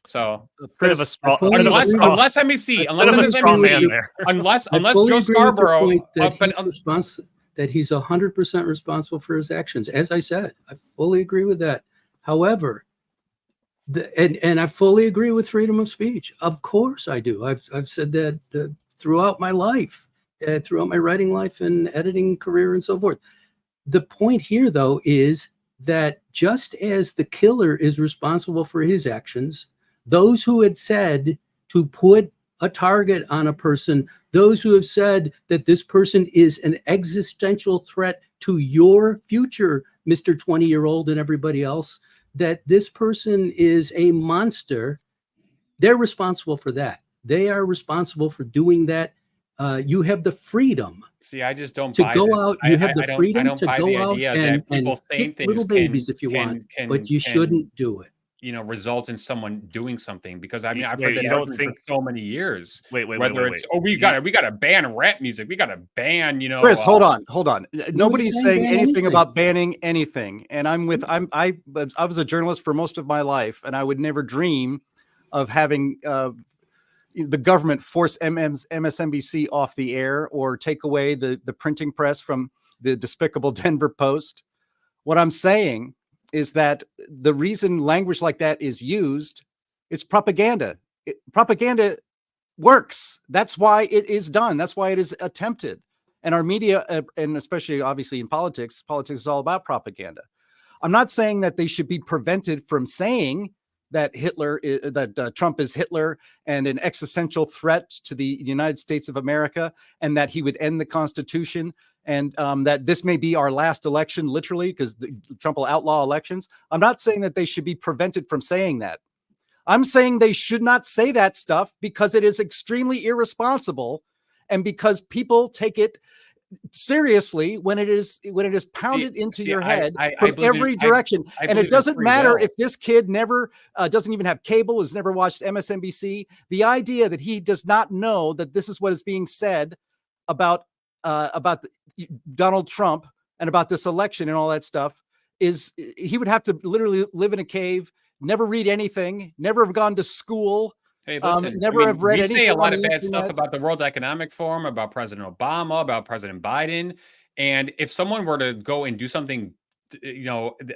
So Chris, unless MSNBC, unless Joe Scarborough, that he's 100% responsible for his actions. As I said, I fully agree with that. However, and I fully agree with freedom of speech. Of course I do. I've said that throughout my life, throughout my writing life and editing career and so forth. The point here, though, is that just as the killer is responsible for his actions, those who had said to put a target on a person, those who have said that this person is an existential threat to your future, Mr. 20-year-old and everybody else, that this person is a monster, they're responsible for that. They are responsible for doing that. You have the freedom. See, I just don't to buy go this. out. You have the freedom to go out and saying hit little babies if you want, but you shouldn't do it. Result in someone doing something, because I mean, I've Wait, heard that you don't argument for so many years. Wait. We gotta ban rap music. We gotta ban, Chris, hold on. Nobody's saying anything anything about banning anything. And I was a journalist for most of my life, and I would never dream of having the government force MSNBC off the air or take away the printing press from the despicable Denver Post. What I'm saying is that the reason language like that is used, it's propaganda. Propaganda works. That's why it is done. That's why it is attempted. And our media, and especially obviously in politics is all about propaganda. I'm not saying that they should be prevented from saying that Trump is Hitler and an existential threat to the United States of America, and that he would end the Constitution, and that this may be our last election, literally, because Trump will outlaw elections. I'm not saying that they should be prevented from saying that. I'm saying they should not say that stuff because it is extremely irresponsible, and because people take it seriously when it is pounded into your head from every direction. And it doesn't matter if this kid never doesn't even have cable, has never watched MSNBC. The idea that he does not know that this is what is being said about Donald Trump and about this election and all that stuff is, he would have to literally live in a cave, never read anything, never have gone to school. Hey, listen, have read anything. We say a lot of bad stuff about the World Economic Forum, about President Obama, about President Biden. And if someone were to go and do something,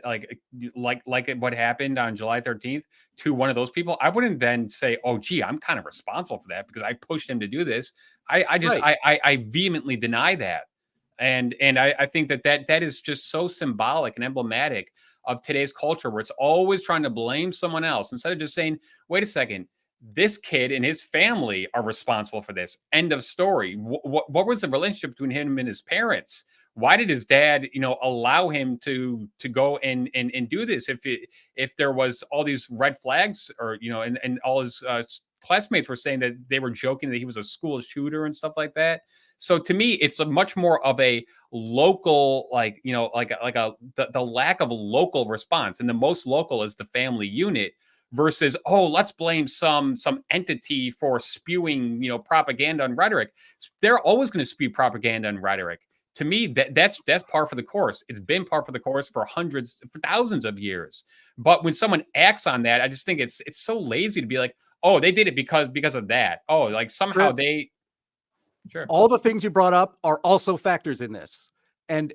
like what happened on July 13th to one of those people, I wouldn't then say, oh, gee, I'm kind of responsible for that because I pushed him to do this. I vehemently deny that. And I think that is just so symbolic and emblematic of today's culture, where it's always trying to blame someone else instead of just saying, wait a second, this kid and his family are responsible for this. End of story. What was the relationship between him and his parents? Why did his dad, allow him to go and do this? If there was all these red flags, or and all his classmates were saying that they were joking that he was a school shooter and stuff like that. So to me, it's a much more of a local, the lack of a local response, and the most local is the family unit. Versus, let's blame some entity for spewing, propaganda and rhetoric. They're always going to spew propaganda and rhetoric. To me, that's par for the course. It's been par for the course for thousands of years. But when someone acts on that, I just think it's so lazy to be like, oh, they did it because of that. Oh, like somehow Chris, Sure. All the things you brought up are also factors in this. And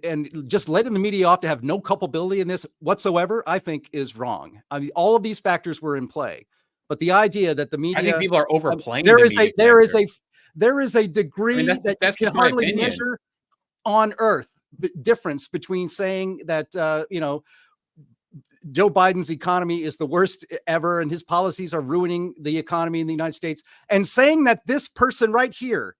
just letting the media off to have no culpability in this whatsoever, I think is wrong. I mean, all of these factors were in play, but the idea that the media, I think people are overplaying. There is a degree that you that's can just my hardly opinion. measure on Earth. Difference between saying that Joe Biden's economy is the worst ever and his policies are ruining the economy in the United States, and saying that this person right here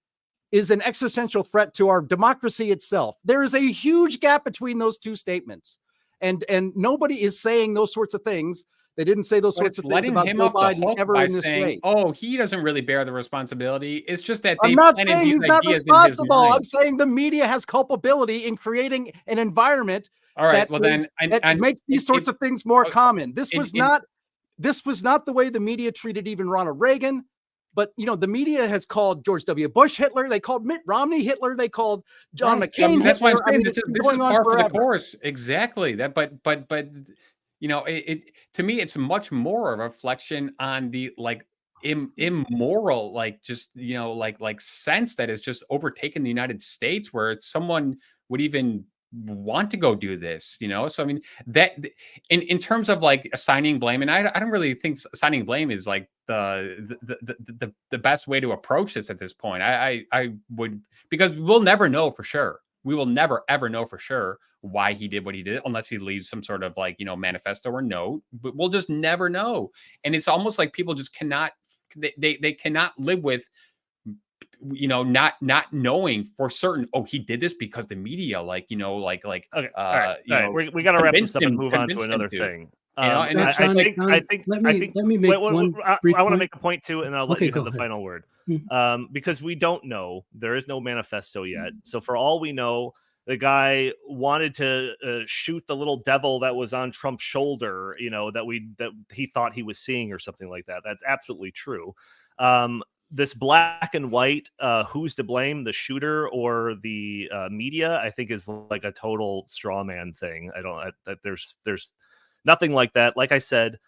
is an existential threat to our democracy itself. There is a huge gap between those two statements. And nobody is saying those sorts of things. They didn't say those sorts of things letting about him Joe off the Biden hook ever by in this saying, race. "Oh, he doesn't really bear the responsibility." It's just that I'm they not planted saying these he's not ideas in his responsible. mind. I'm saying the media has culpability in creating an environment All right, that well then, that makes these sorts of things more common. This was not the way the media treated even Ronald Reagan. But the media has called George W. Bush Hitler. They called Mitt Romney Hitler. They called John McCain that's Hitler. why I'm saying It's this been is going on par for the forever. course. Exactly that, but it to me, it's much more a reflection on the immoral, sense that has just overtaken the United States, where someone would even want to go do this. So I mean, that in terms of assigning blame, and I don't really think assigning blame is the best way to approach this at this point. I would, because we'll never know for sure. We will never ever know for sure why he did what he did, unless he leaves some sort of manifesto or note. But we'll just never know. And it's almost like people just cannot, they cannot live with not knowing for certain, oh, he did this because the media okay, all right. We got to wrap this up and move on to another thing. And That's I fine. think Let me make one brief I want to point. make a point too, and I'll let Okay, you have go the ahead. final word. Because we don't know, there is no manifesto yet. So for all we know, the guy wanted to shoot the little devil that was on Trump's shoulder, that he thought he was seeing or something like that. That's absolutely true. This black and white, who's to blame, the shooter or the media, I think is like a total straw man thing. I don't, there's nothing like that. Like I said,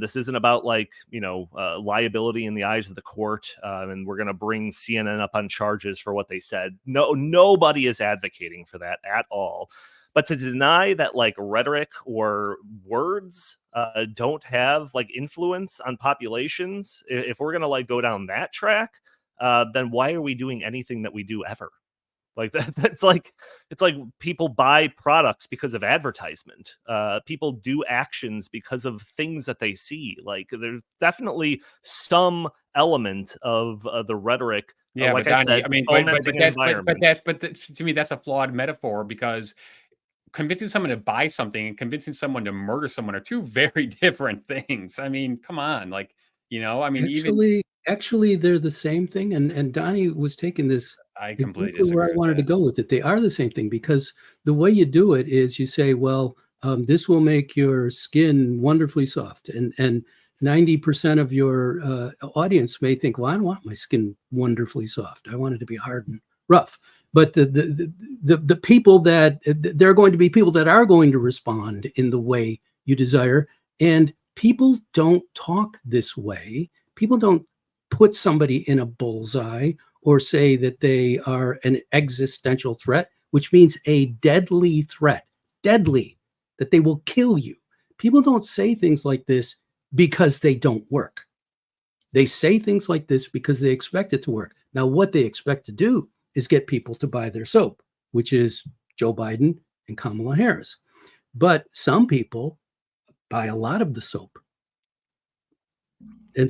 this isn't about liability in the eyes of the court, and we're going to bring CNN up on charges for what they said. No, nobody is advocating for that at all. But to deny that rhetoric or words don't have influence on populations, if we're going to go down that track, then why are we doing anything that we do ever? It's like people buy products because of advertisement. People do actions because of things that they see. There's definitely some element of the rhetoric. Yeah, like but I Donnie, said, I mean, fomenting an environment. To me, that's a flawed metaphor, because convincing someone to buy something and convincing someone to murder someone are two very different things. I mean, come on, I mean, Actually, they're the same thing. And Donnie was taking this I completely exactly where I disagree with wanted to that. go with it. They are the same thing, because the way you do it is you say, well, this will make your skin wonderfully soft. And 90% of your audience may think, well, I don't want my skin wonderfully soft. I want it to be hard and rough. But the people that there are going to be people that are going to respond in the way you desire. And people don't talk this way. People don't put somebody in a bullseye or say that they are an existential threat, which means a deadly threat, deadly, that they will kill you. People don't say things like this because they don't work. They say things like this because they expect it to work. Now, what they expect to do is get people to buy their soap, which is Joe Biden and Kamala Harris. But some people buy a lot of the soap. And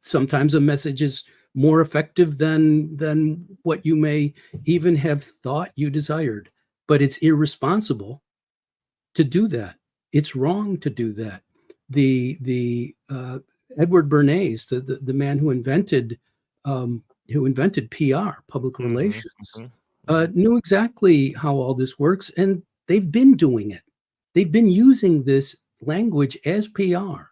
sometimes a message is more effective than what you may even have thought you desired. But it's irresponsible to do that. It's wrong to do that. The Edward Bernays, the man who invented PR, public relations, knew exactly how all this works, and they've been doing it. They've been using this language as PR.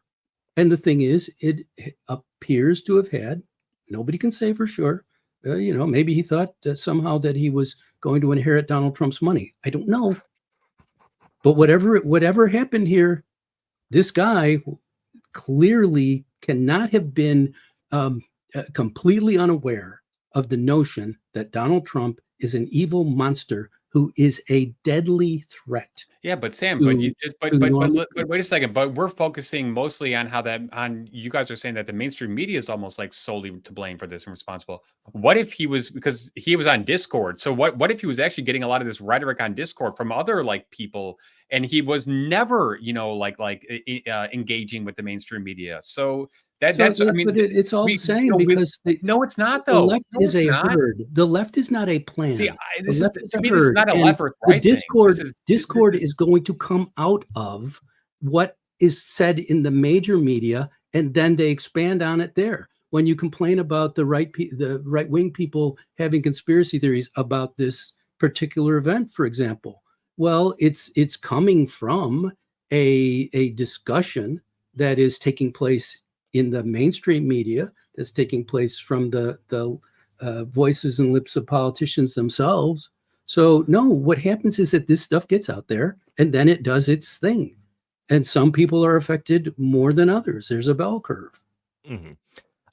And the thing is, it appears to have had, nobody can say for sure, maybe he thought somehow that he was going to inherit Donald Trump's money. I don't know. But whatever happened here, this guy clearly cannot have been completely unaware of the notion that Donald Trump is an evil monster who is a deadly threat. Yeah, but Sam, but to, you just to normal but wait a second. But we're focusing mostly on you guys are saying that the mainstream media is almost like solely to blame for this and responsible. What if he was, because he was on Discord? So what if he was actually getting a lot of this rhetoric on Discord from other like people, and he was never, engaging with the mainstream media? So that's I mean, it's all we the same, no, because no, it's not the though. left No, is it's a not. herd. The left is not a plan. See, The left is to a me, this is herd, not a and left or the right thing. Discord This is going to come out of what is said in the major media, and then they expand on it there. When you complain about the right-wing people having conspiracy theories about this particular event, for example, well, it's coming from a discussion that is taking place in the mainstream media, that's taking place from the voices and lips of politicians themselves. So no, what happens is that this stuff gets out there and then it does its thing. And some people are affected more than others. There's a bell curve. Mhm.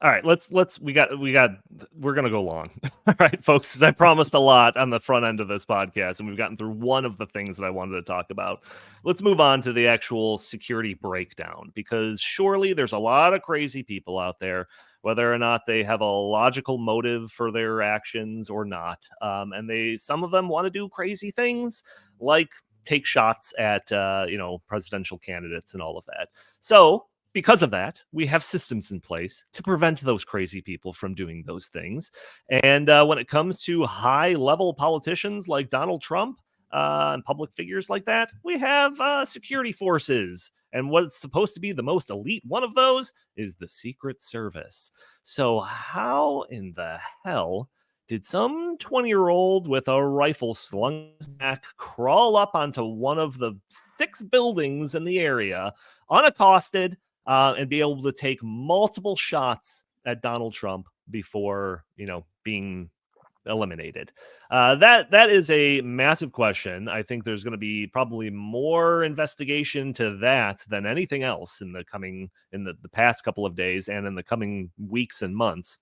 All right, we're gonna go long. All right, folks, because I promised a lot on the front end of this podcast, and we've gotten through one of the things that I wanted to talk about. Let's move on to the actual security breakdown, because surely there's a lot of crazy people out there, whether or not they have a logical motive for their actions or not. And some of them want to do crazy things, like take shots at presidential candidates and all of that. So because of that, we have systems in place to prevent those crazy people from doing those things. And when it comes to high-level politicians like Donald Trump and public figures like that, we have security forces. And what's supposed to be the most elite one of those is the Secret Service. So how in the hell did some 20-year-old with a rifle slung in his back crawl up onto one of the 6 buildings in the area, unaccosted, and be able to take multiple shots at Donald Trump before, being eliminated? That is a massive question. I think there's going to be probably more investigation to that than anything else in the past couple of days and in the coming weeks and months.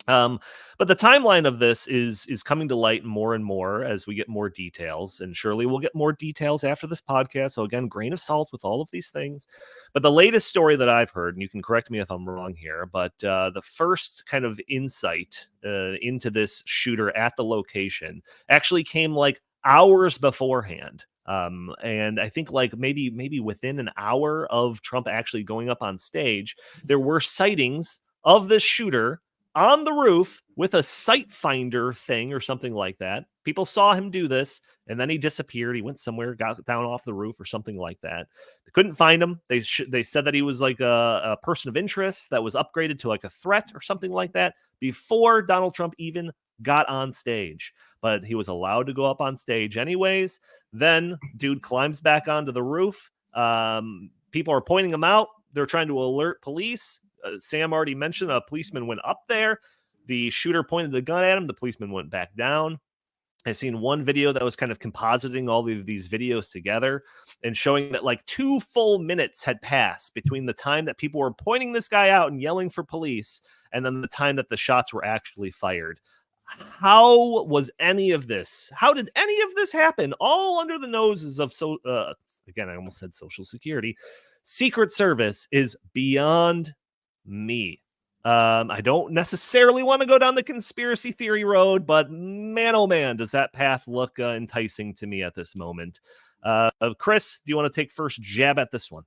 But the timeline of this is coming to light more and more as we get more details, and surely we'll get more details after this podcast. So again, grain of salt with all of these things. But the latest story that I've heard, and you can correct me if I'm wrong here, but the first kind of insight into this shooter at the location actually came like hours beforehand. And I think like maybe within an hour of Trump actually going up on stage, there were sightings of this shooter on the roof with a sight finder thing or something like that. People saw him do this, and then he disappeared. He went somewhere, got down off the roof or something like that. They couldn't find him. They said that he was like a person of interest that was upgraded to like a threat or something like that before Donald Trump even got on stage. But he was allowed to go up on stage anyways. Then dude climbs back onto the roof. People are pointing him out. They're trying to alert police. Sam already mentioned a policeman went up there. The shooter pointed a gun at him. The policeman went back down. I've seen one video that was kind of compositing all of these videos together and showing that like 2 full minutes had passed between the time that people were pointing this guy out and yelling for police and then the time that the shots were actually fired. How did any of this happen all under the noses of again, I almost said Social Security. Secret Service is beyond me. I don't necessarily want to go down the conspiracy theory road, but man, oh man, does that path look enticing to me at this moment. Chris, do you want to take first jab at this one?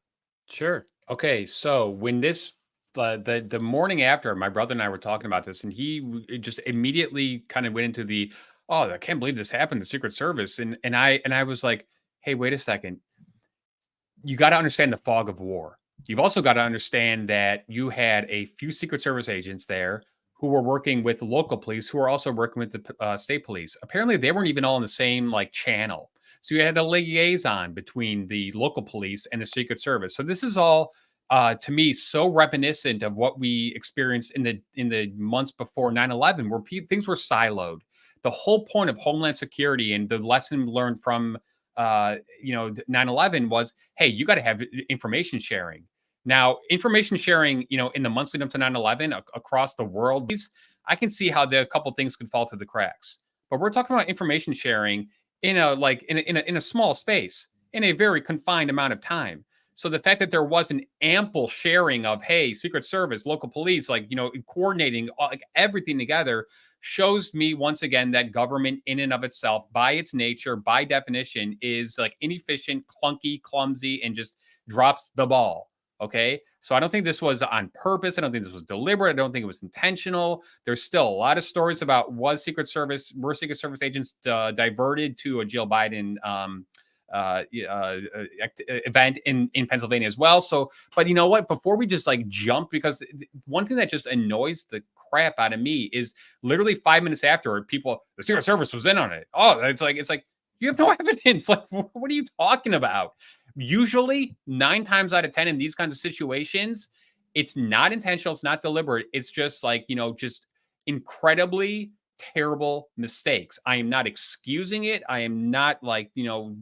Sure. Okay. So when this, the morning after, my brother and I were talking about this, and just immediately kind of went into I can't believe this happened, the Secret Service, and I was like, hey, wait a second. You got to understand the fog of war. You've also got to understand that you had a few Secret Service agents there who were working with local police, who were also working with the state police. Apparently, they weren't even all in the same channel. So you had a liaison between the local police and the Secret Service. So this is all, to me, so reminiscent of what we experienced in the months before 9/11, where things were siloed. The whole point of Homeland Security and the lesson learned from 9/11 was, hey, you got to have information sharing. Now, information sharing, in the months leading up to 9/11 across the world, I can see how a couple things could fall through the cracks. But we're talking about information sharing in a small space in a very confined amount of time. So the fact that there was an ample sharing of, hey, Secret Service, local police, like, coordinating like everything together, shows me once again that government in and of itself, by its nature, by definition, is like inefficient, clunky, clumsy, and just drops the ball. Okay. So I don't think this was on purpose. I don't think this was deliberate. I don't think it was intentional. There's still a lot of stories about were Secret Service agents diverted to a Jill Biden event in Pennsylvania as well. So, but you know what? Before we just like jump, because one thing that just annoys the crap out of me is literally 5 minutes after, the Secret Service was in on it. Oh, it's like you have no evidence. Like, what are you talking about? Usually 9 times out of 10 in these kinds of situations, it's not intentional, it's not deliberate. It's just like, just incredibly terrible mistakes. I am not excusing it. I am not like,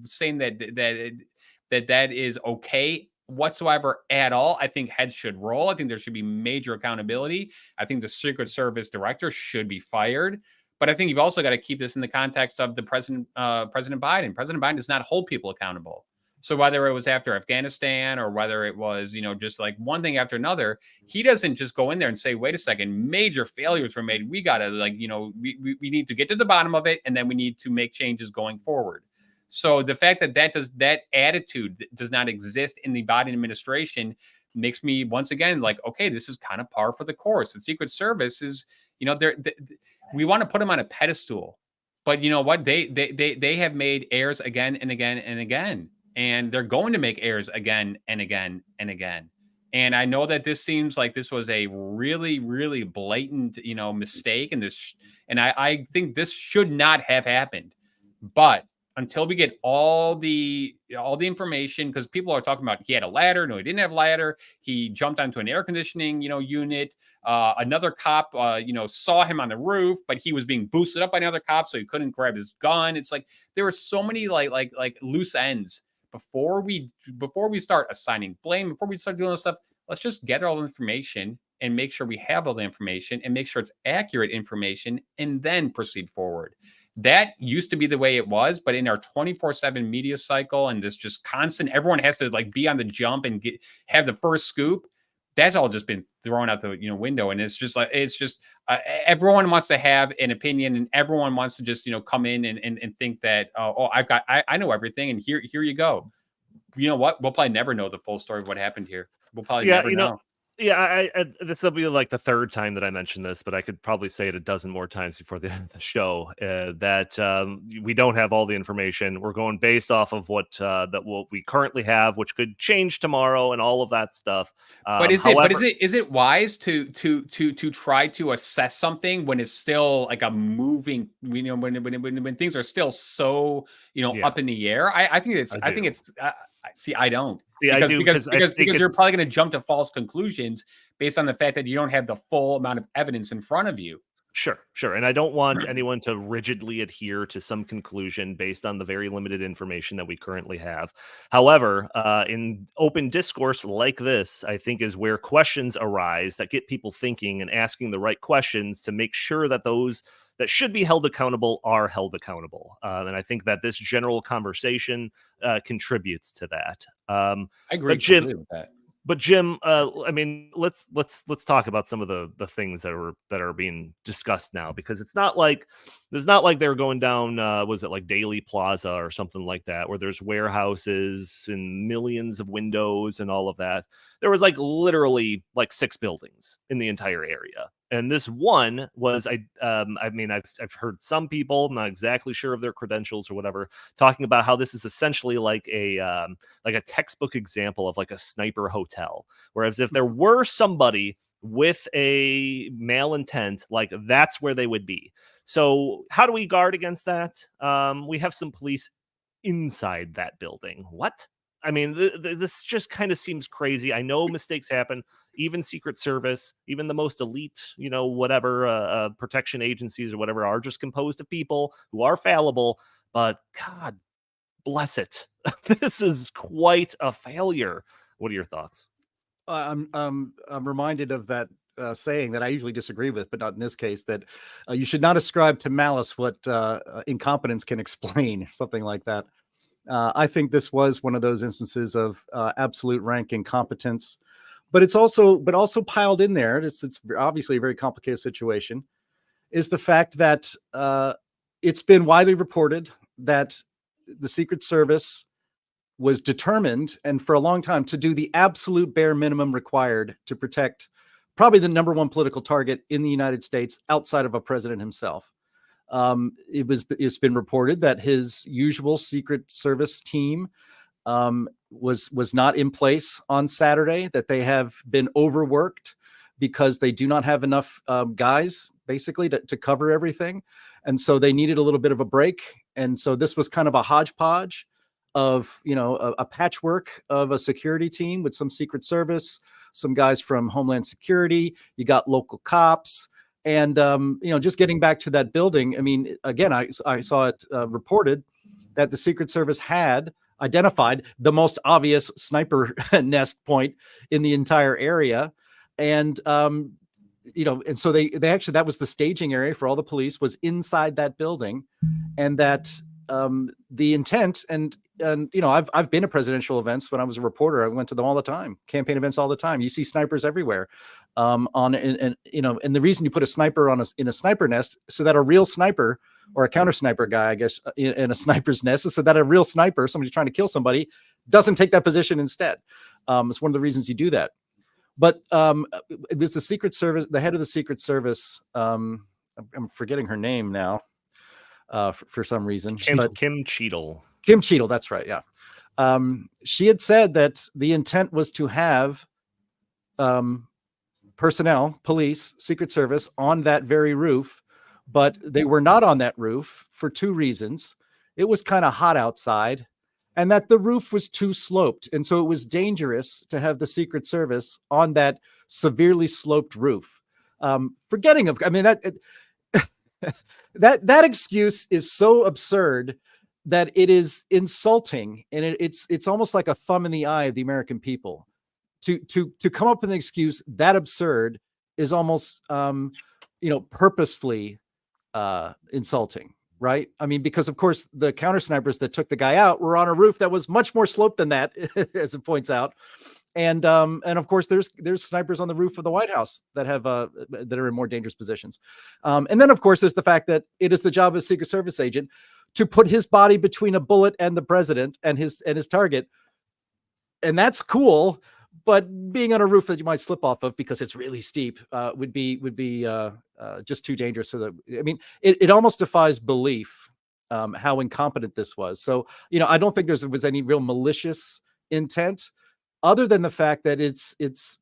saying that is okay whatsoever at all. I think heads should roll. I think there should be major accountability. I think the Secret Service director should be fired. But I think you've also got to keep this in the context of the President Biden. President Biden does not hold people accountable. So whether it was after Afghanistan or whether it was, just like one thing after another, he doesn't just go in there and say, wait a second, major failures were made. We got to we need to get to the bottom of it. And then we need to make changes going forward. So the fact that attitude does not exist in the Biden administration makes me once again like, okay, this is kind of par for the course. The Secret Service is, we want to put them on a pedestal, but you know what? They have made errors again and again and again. And they're going to make errors again and again and again. And I know that this seems like this was a really, really blatant, mistake. And I think this should not have happened. But until we get all the information, because people are talking about he had a ladder. No, he didn't have a ladder. He jumped onto an air conditioning, unit. Another cop, saw him on the roof, but he was being boosted up by another cop, so he couldn't grab his gun. It's like there were so many like loose ends. Before we start assigning blame, before we start doing this stuff, let's just gather all the information and make sure we have all the information and make sure it's accurate information and then proceed forward. That used to be the way it was, but in our 24/7 media cycle and this just constant, everyone has to like be on the jump and have the first scoop. That's all just been thrown out the window, and it's just like everyone wants to have an opinion, and everyone wants to just come in and think that I know everything, and here you go. You know what? We'll probably never know the full story of what happened here. We'll probably never know. Yeah, this will be like the third time that I mention this, but I could probably say it a dozen more times before the end of the show that we don't have all the information. We're going based off of what we currently have, which could change tomorrow, and all of that stuff. But is it wise to try to assess something when it's still like a moving? When things are still so up in the air. I think it's. I don't. See, because, I do because you're probably going to jump to false conclusions based on the fact that you don't have the full amount of evidence in front of you. Sure. And I don't want anyone to rigidly adhere to some conclusion based on the very limited information that we currently have. However, in open discourse like this, I think is where questions arise that get people thinking and asking the right questions to make sure that those that should be held accountable are held accountable. And I think that this general conversation contributes to that. I agree with that. But Jim, I mean, let's talk about some of the things that are being discussed now, because it's not like they're going down was it like Daily Plaza or something like that, where there's warehouses and millions of windows and all of that. There was like literally like 6 buildings in the entire area. And this one was, I mean, I've heard some people, I'm not exactly sure of their credentials or whatever, talking about how this is essentially like a textbook example of like a sniper hotel. Whereas if there were somebody with a malintent, like that's where they would be. So how do we guard against that? We have some police inside that building. What? I mean, this just kind of seems crazy. I know mistakes happen. Even Secret Service, even the most elite, whatever protection agencies or whatever are just composed of people who are fallible. But God bless it. This is quite a failure. What are your thoughts? I'm reminded of that saying that I usually disagree with, but not in this case, that you should not ascribe to malice what incompetence can explain, something like that. I think this was one of those instances of absolute rank incompetence, but also piled in there. It's obviously a very complicated situation. Is the fact that it's been widely reported that the Secret Service was determined, and for a long time, to do the absolute bare minimum required to protect probably the number one political target in the United States outside of a president himself. It's been reported that his usual Secret Service team was not in place on Saturday, that they have been overworked because they do not have enough guys basically to cover everything. And so they needed a little bit of a break. And so this was kind of a hodgepodge of, a patchwork of a security team with some Secret Service, some guys from Homeland Security. You got local cops. And, just getting back to that building, I mean, again, I saw it reported that the Secret Service had identified the most obvious sniper nest point in the entire area. And, and so they actually, that was the staging area for all the police, was inside that building. And that the intent, and I've been to presidential events when I was a reporter. I went to them all the time, campaign events all the time. You see snipers everywhere. And the reason you put a sniper in a sniper nest so that a real sniper, or a counter sniper guy, I guess, in a sniper's nest, is so that a real sniper, somebody trying to kill somebody, doesn't take that position instead. It's one of the reasons you do that. But it was the Secret Service, the head of the Secret Service. I'm forgetting her name now for some reason. Kim Cheadle. Kim Cheadle, that's right. Yeah. She had said that the intent was to have personnel, police, Secret Service on that very roof, but they were not on that roof for two reasons. It was kind of hot outside, and that the roof was too sloped. And so it was dangerous to have the Secret Service on that severely sloped roof. Forgetting of, I mean, that excuse is so absurd that it is insulting, and it's almost like a thumb in the eye of the American people. To come up with an excuse that absurd is almost purposefully insulting, right? I mean, because of course the counter snipers that took the guy out were on a roof that was much more sloped than that, as it points out. And of course there's snipers on the roof of the White House that have that are in more dangerous positions. And then of course there's the fact that it is the job of a Secret Service agent to put his body between a bullet and the president and his target. And that's cool, but being on a roof that you might slip off of because it's really steep would be just too dangerous. So that, I mean, it almost defies belief how incompetent this was. So, I don't think there was any real malicious intent, other than the fact that it's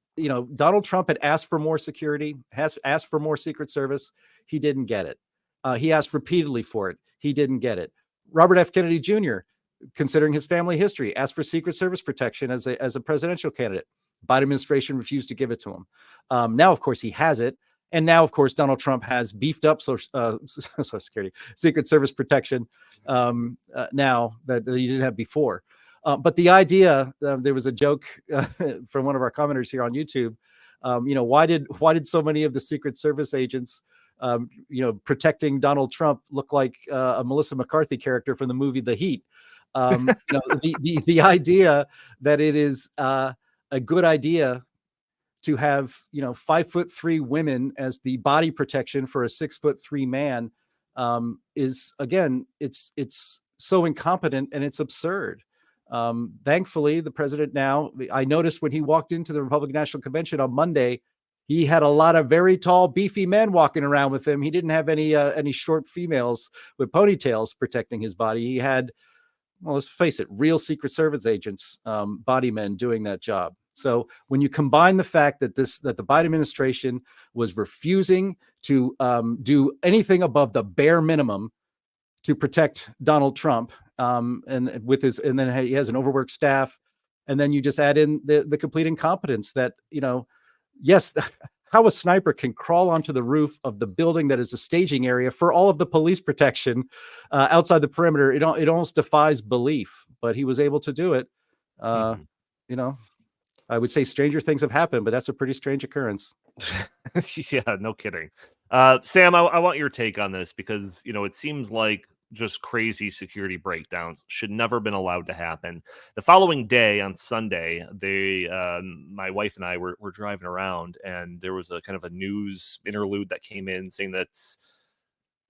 Donald Trump had asked for more security, has asked for more Secret Service. He didn't get it. He asked repeatedly for it. He didn't get it. Robert F. Kennedy Jr., considering his family history, asked for Secret Service protection as a presidential candidate. Biden administration refused to give it to him. Now, of course, he has it. And now, of course, Donald Trump has beefed up Social Security, Secret Service protection now that he didn't have before. But the idea, there was a joke from one of our commenters here on YouTube. Why did so many of the Secret Service agents protecting Donald Trump look like a Melissa McCarthy character from the movie The Heat? The idea that it is a good idea to have 5'3" women as the body protection for a 6'3" man is, again, it's so incompetent and it's absurd. Thankfully, the president now, I noticed when he walked into the Republican National Convention on Monday, he had a lot of very tall, beefy men walking around with him. He didn't have any short females with ponytails protecting his body. He had, well, let's face it, real Secret Service agents, body men doing that job. So when you combine the fact that the Biden administration was refusing to do anything above the bare minimum to protect Donald Trump, and then he has an overworked staff, and then you just add in the complete incompetence that, yes, how a sniper can crawl onto the roof of the building that is a staging area for all of the police protection outside the perimeter, it almost defies belief. But he was able to do it. I would say stranger things have happened, but that's a pretty strange occurrence. Yeah, no kidding. Sam, I want your take on this because, it seems like just crazy security breakdowns should never been allowed to happen. The following day on Sunday, my wife and I were driving around, and there was a kind of a news interlude that came in saying that's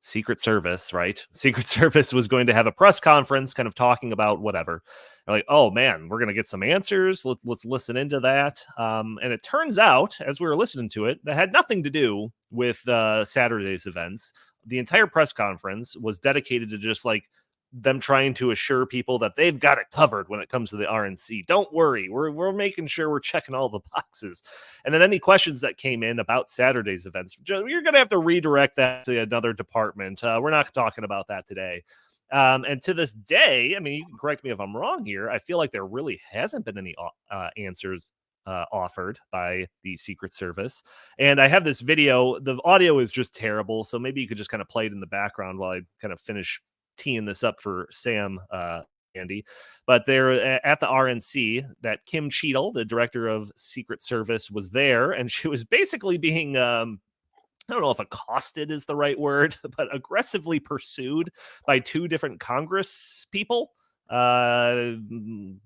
Secret Service, right? Secret Service was going to have a press conference kind of talking about whatever. They're like, oh man, we're going to get some answers. Let's listen into that. And it turns out, as we were listening to it, that had nothing to do with Saturday's events. The entire press conference was dedicated to just like them trying to assure people that they've got it covered when it comes to the RNC. Don't worry, we're making sure we're checking all the boxes. And then any questions that came in about Saturday's events, you're going to have to redirect that to another department. We're not talking about that today. And to this day, I mean, you can correct me if I'm wrong here, I feel like there really hasn't been any answers offered by the Secret Service. And I have this video. The audio is just terrible, so maybe you could just kind of play it in the background while I kind of finish teeing this up for Sam, Andy. But they're at the RNC, that Kim Cheadle, the director of Secret Service, was there, and she was basically being I don't know if accosted is the right word, but aggressively pursued by two different Congress people, Marsha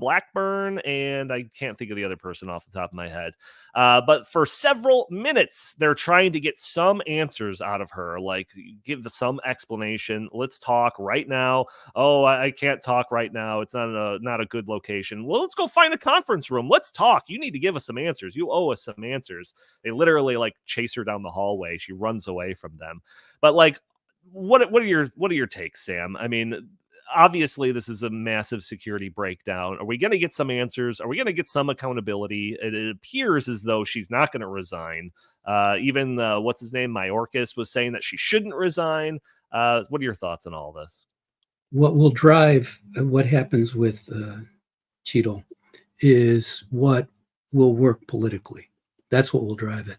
Blackburn, and I can't think of the other person off the top of my head. But for several minutes, they're trying to get some answers out of her, like give some explanation. Let's talk right now. Oh, I can't talk right now. It's not a good location. Well, let's go find a conference room. Let's talk. You need to give us some answers. You owe us some answers. They literally like chase her down the hallway. She runs away from them. But like, what are your takes, Sam? I mean, obviously this is a massive security breakdown. Are we going to get some answers? Are we going to get some accountability? It appears as though she's not going to resign. Even what's his name, Mayorkas, was saying that she shouldn't resign. What are your thoughts on all this? What will drive what happens with Cheadle is what will work politically. That's what will drive it.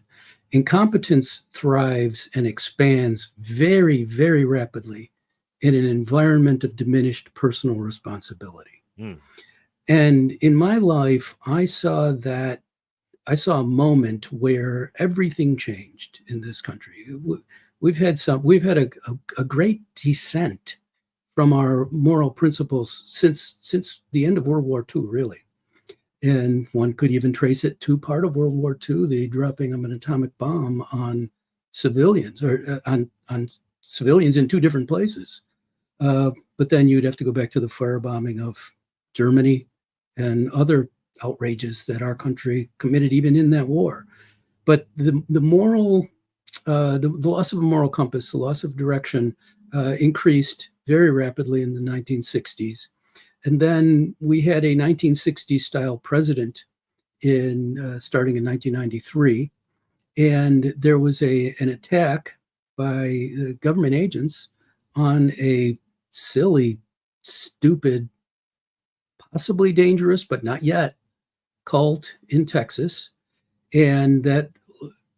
Incompetence thrives and expands very, very rapidly in an environment of diminished personal responsibility. And in my life, I saw a moment where everything changed in this country. We've had a great descent from our moral principles since the end of World War II, really. And one could even trace it to part of World War II, the dropping of an atomic bomb on civilians, or on civilians in two different places. But then you'd have to go back to the firebombing of Germany and other outrages that our country committed even in that war. But the loss of a moral compass, the loss of direction, increased very rapidly in the 1960s. And then we had a 1960s style president starting in 1993. And there was an attack by government agents on a silly, stupid, possibly dangerous, but not yet, cult in Texas. And that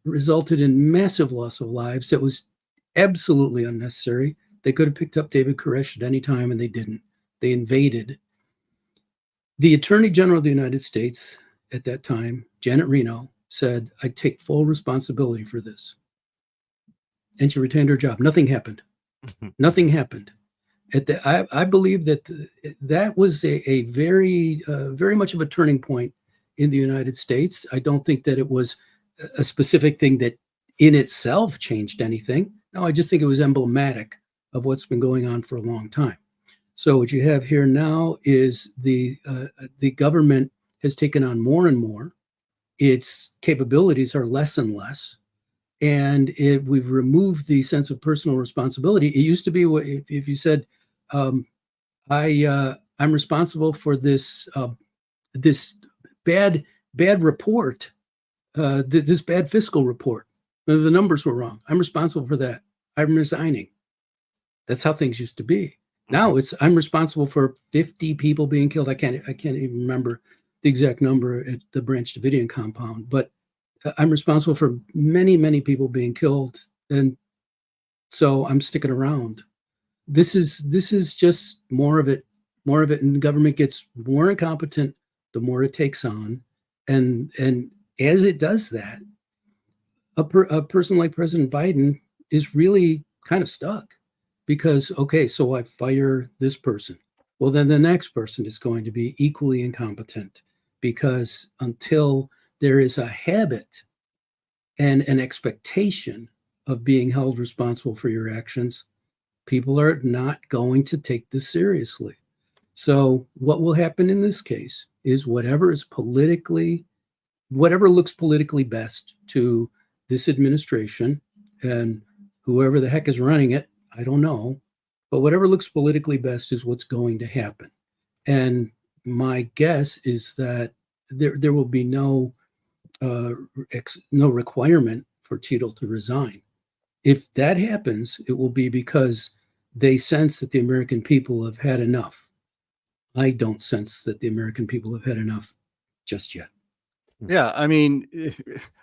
resulted in massive loss of lives. That was absolutely unnecessary. They could have picked up David Koresh at any time, and they didn't. They invaded. The Attorney General of the United States at that time, Janet Reno, said, I take full responsibility for this. And she retained her job. Nothing happened. Nothing happened. I believe that was a very, very much of a turning point in the United States. I don't think that it was a specific thing that in itself changed anything. No, I just think it was emblematic of what's been going on for a long time. So what you have here now is the government has taken on more and more. Its capabilities are less and less. And we've removed the sense of personal responsibility. It used to be if you said, I'm responsible for this bad report, this bad fiscal report. The numbers were wrong. I'm responsible for that. I'm resigning. That's how things used to be. Now I'm responsible for 50 people being killed. I can't even remember the exact number at the Branch Davidian compound, but I'm responsible for many, many people being killed. And so I'm sticking around. This is just more of it, and the government gets more incompetent the more it takes on. And as it does that, a person like President Biden is really kind of stuck because, okay, so I fire this person. Well, then the next person is going to be equally incompetent because until there is a habit and an expectation of being held responsible for your actions, people are not going to take this seriously. So what will happen in this case is whatever looks politically best to this administration and whoever the heck is running it, I don't know, but whatever looks politically best is what's going to happen. And my guess is that there will be no requirement for Cheadle to resign. If that happens, it will be because they sense that the American people have had enough. I don't sense that the American people have had enough just yet. Yeah, I mean,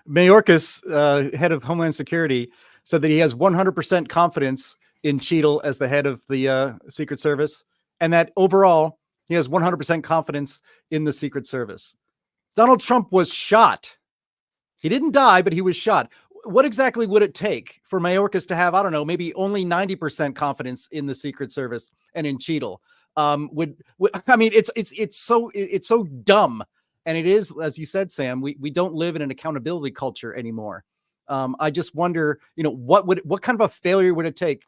Mayorkas, head of Homeland Security, said that he has 100% confidence in Cheadle as the head of the Secret Service, and that overall he has 100% confidence in the Secret Service. Donald Trump was shot. He didn't die, but he was shot. What exactly would it take for Mayorkas to have, I don't know, maybe only 90% confidence in the Secret Service and in Cheadle? I mean, it's so dumb. And it is, as you said, Sam, we don't live in an accountability culture anymore. I just wonder, what kind of a failure would it take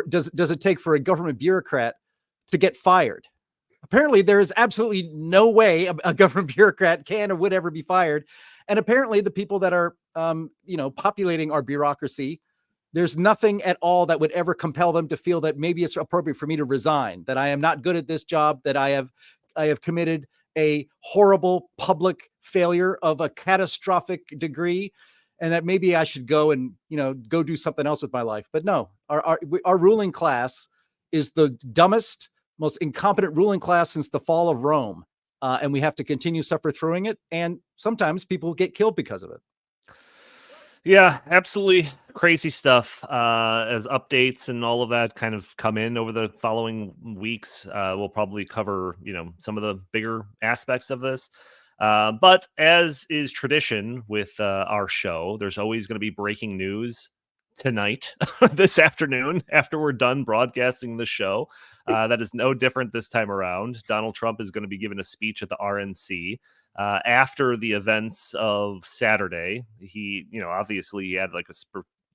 does it take for a government bureaucrat to get fired? Apparently there is absolutely no way a government bureaucrat can or would ever be fired. And apparently the people that are, populating our bureaucracy, there's nothing at all that would ever compel them to feel that maybe it's appropriate for me to resign, that I am not good at this job, that I have committed a horrible public failure of a catastrophic degree, and that maybe I should go and, go do something else with my life. But no, our ruling class is the dumbest, most incompetent ruling class since the fall of Rome. And we have to continue suffer through it. And sometimes people get killed because of it. Yeah, absolutely crazy stuff. As updates and all of that kind of come in over the following weeks, we'll probably cover, some of the bigger aspects of this. But as is tradition with our show, there's always going to be breaking news tonight, this afternoon, after we're done broadcasting the show. That is no different this time around. Donald Trump is going to be giving a speech at the RNC. After the events of Saturday, he, obviously he had like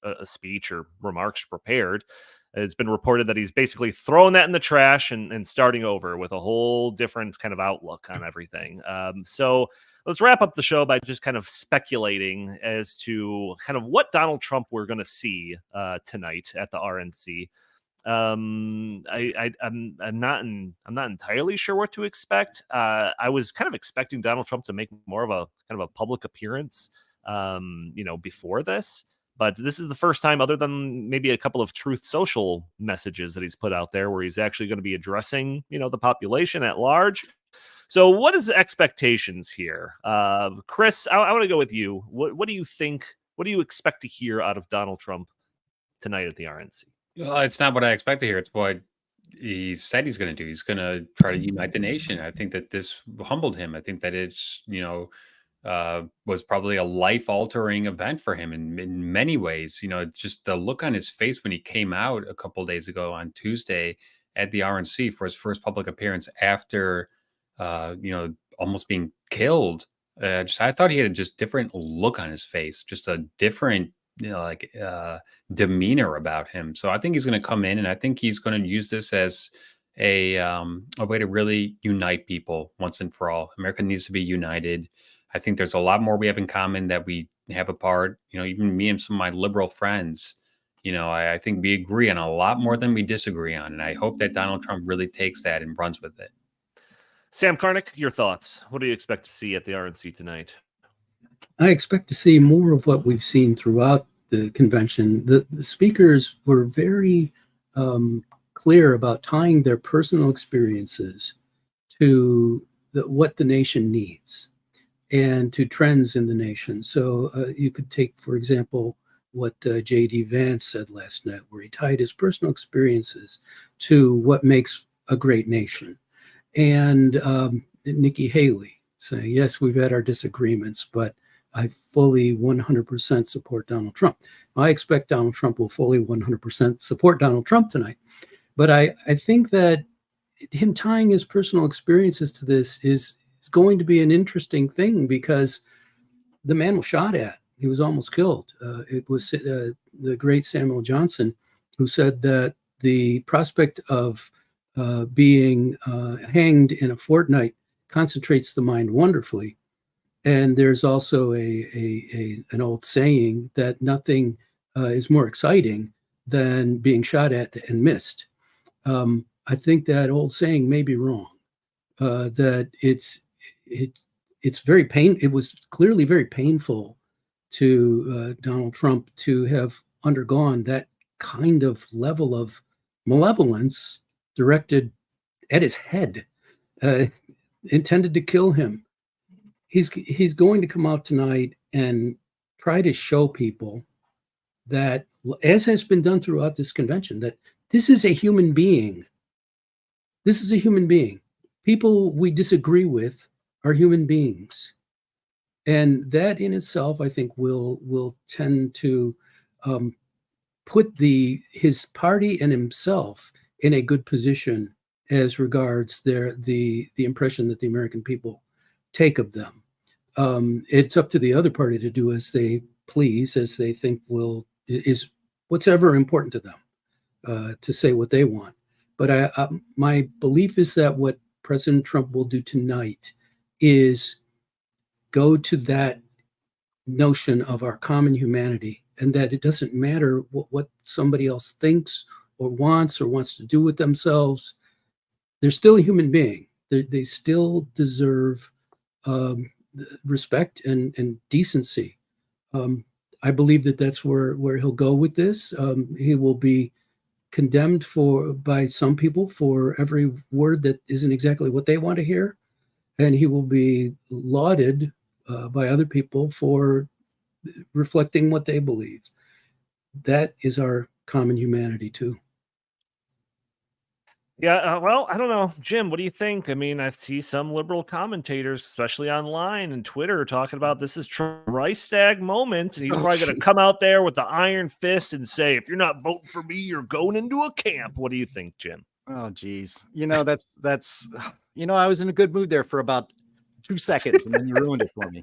a speech or remarks prepared. It's been reported that he's basically throwing that in the trash and starting over with a whole different kind of outlook on everything. So let's wrap up the show by just kind of speculating as to kind of what Donald Trump we're going to see tonight at the RNC. I'm not entirely sure what to expect. I was kind of expecting Donald Trump to make more of a kind of a public appearance, before this, but this is the first time, other than maybe a couple of Truth Social messages that he's put out there, where he's actually going to be addressing, the population at large. So what is the expectations here? Chris, I want to go with you. What do you think? What do you expect to hear out of Donald Trump tonight at the RNC? It's not what I expect to hear. It's what he said he's going to do. He's going to try to unite the nation. I think that this humbled him. I think that it's, was probably a life-altering event for him in many ways. Just the look on his face when he came out a couple of days ago on Tuesday at the RNC for his first public appearance after, almost being killed. I thought he had a just different look on his face, just a different demeanor about him. So I think he's going to come in, and I think he's going to use this as a way to really unite people once and for all. America needs to be united. I think there's a lot more we have in common that we have apart. Even me and some of my liberal friends, I think we agree on a lot more than we disagree on. And I hope that Donald Trump really takes that and runs with it. Sam Karnick, your thoughts. What do you expect to see at the RNC tonight? I expect to see more of what we've seen throughout the convention. The speakers were very clear about tying their personal experiences to what the nation needs and to trends in the nation. So you could take, for example, what J.D. Vance said last night, where he tied his personal experiences to what makes a great nation. And Nikki Haley saying, yes, we've had our disagreements, but I fully 100% support Donald Trump. I expect Donald Trump will fully 100% support Donald Trump tonight. But I think that him tying his personal experiences to this is going to be an interesting thing, because the man was shot at. He was almost killed. It was the great Samuel Johnson who said that the prospect of being hanged in a fortnight concentrates the mind wonderfully. And there's also an old saying that nothing is more exciting than being shot at and missed. I think that old saying may be wrong. That it's very it was clearly very painful to Donald Trump to have undergone that kind of level of malevolence directed at his head, intended to kill him. He's going to come out tonight and try to show people that, as has been done throughout this convention, that this is a human being. This is a human being. People we disagree with are human beings. And that in itself, I think, will tend to put his party and himself in a good position as regards the impression that the American people take of them. It's up to the other party to do as they please, as they think is what's ever important to them, to say what they want. But my belief is that what President Trump will do tonight is go to that notion of our common humanity, and that it doesn't matter what somebody else thinks or wants to do with themselves. They're still a human being. They still deserve respect and decency. I believe that that's where he'll go with this. He will be condemned by some people for every word that isn't exactly what they want to hear, and he will be lauded by other people for reflecting what they believe. That is our common humanity too. Yeah, well, I don't know. Jim, what do you think? I mean, I see some liberal commentators, especially online and Twitter, talking about this is Trump Reichstag moment, and he's probably going to come out there with the iron fist and say, if you're not voting for me, you're going into a camp. What do you think, Jim? Oh, geez. That's I was in a good mood there for about 2 seconds, and then you ruined it for me.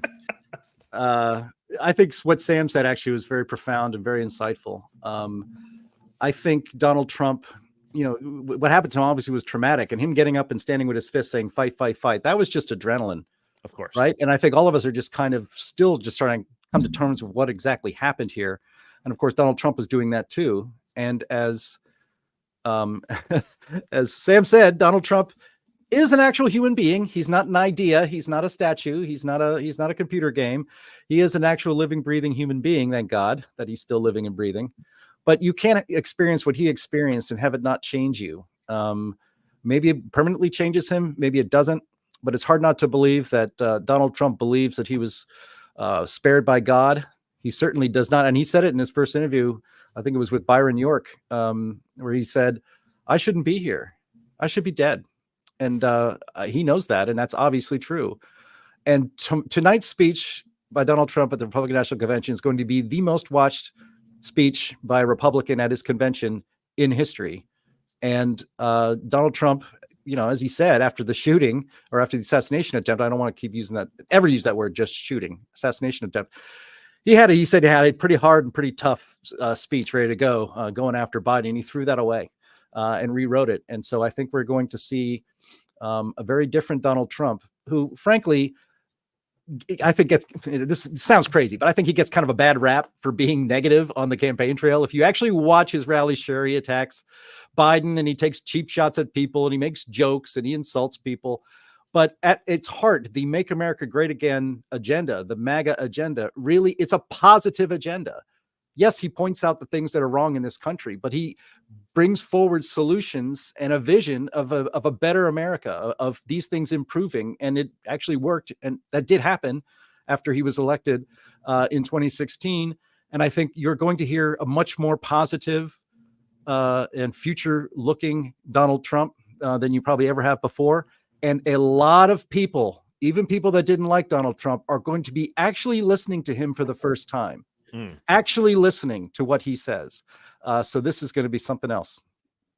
I think what Sam said actually was very profound and very insightful. I think Donald Trump, what happened to him obviously was traumatic, and him getting up and standing with his fist saying, fight, fight, fight. That was just adrenaline. Of course. Right. And I think all of us are just kind of still just starting to come to terms with what exactly happened here. And of course, Donald Trump was doing that too. And as Sam said, Donald Trump is an actual human being. He's not an idea. He's not a statue. He's not a computer game. He is an actual living, breathing human being. Thank God that he's still living and breathing. But you can't experience what he experienced and have it not change you. Maybe it permanently changes him. Maybe it doesn't. But it's hard not to believe that Donald Trump believes that he was spared by God. He certainly does not. And he said it in his first interview. I think it was with Byron York, where he said, I shouldn't be here. I should be dead. And he knows that. And that's obviously true. And tonight's speech by Donald Trump at the Republican National Convention is going to be the most watched speech by a Republican at his convention in history. And Donald Trump, as he said, after the shooting or after the assassination attempt, I don't want to keep using that, ever use that word, just shooting, assassination attempt. He said he had a pretty hard and pretty tough speech ready to go, going after Biden. And he threw that away and rewrote it. And so I think we're going to see a very different Donald Trump, who, frankly, I think this sounds crazy, but I think he gets kind of a bad rap for being negative on the campaign trail. If you actually watch his rallies, he attacks Biden and he takes cheap shots at people and he makes jokes and he insults people. But at its heart, the Make America Great Again agenda, the MAGA agenda, really, it's a positive agenda. Yes, he points out the things that are wrong in this country, but he brings forward solutions and a vision of a better America, of these things improving. And it actually worked. And that did happen after he was elected in 2016. And I think you're going to hear a much more positive and future looking Donald Trump than you probably ever have before. And a lot of people even people that didn't like Donald Trump, are going to be actually listening to him for the first time, actually listening to what he says. So this is going to be something else.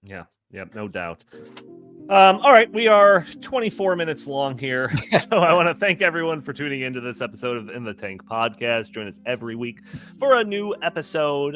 Yeah, no doubt. All right, we are 24 minutes long here, so I want to thank everyone for tuning into this episode of the In the Tank podcast. Join us every week for a new episode.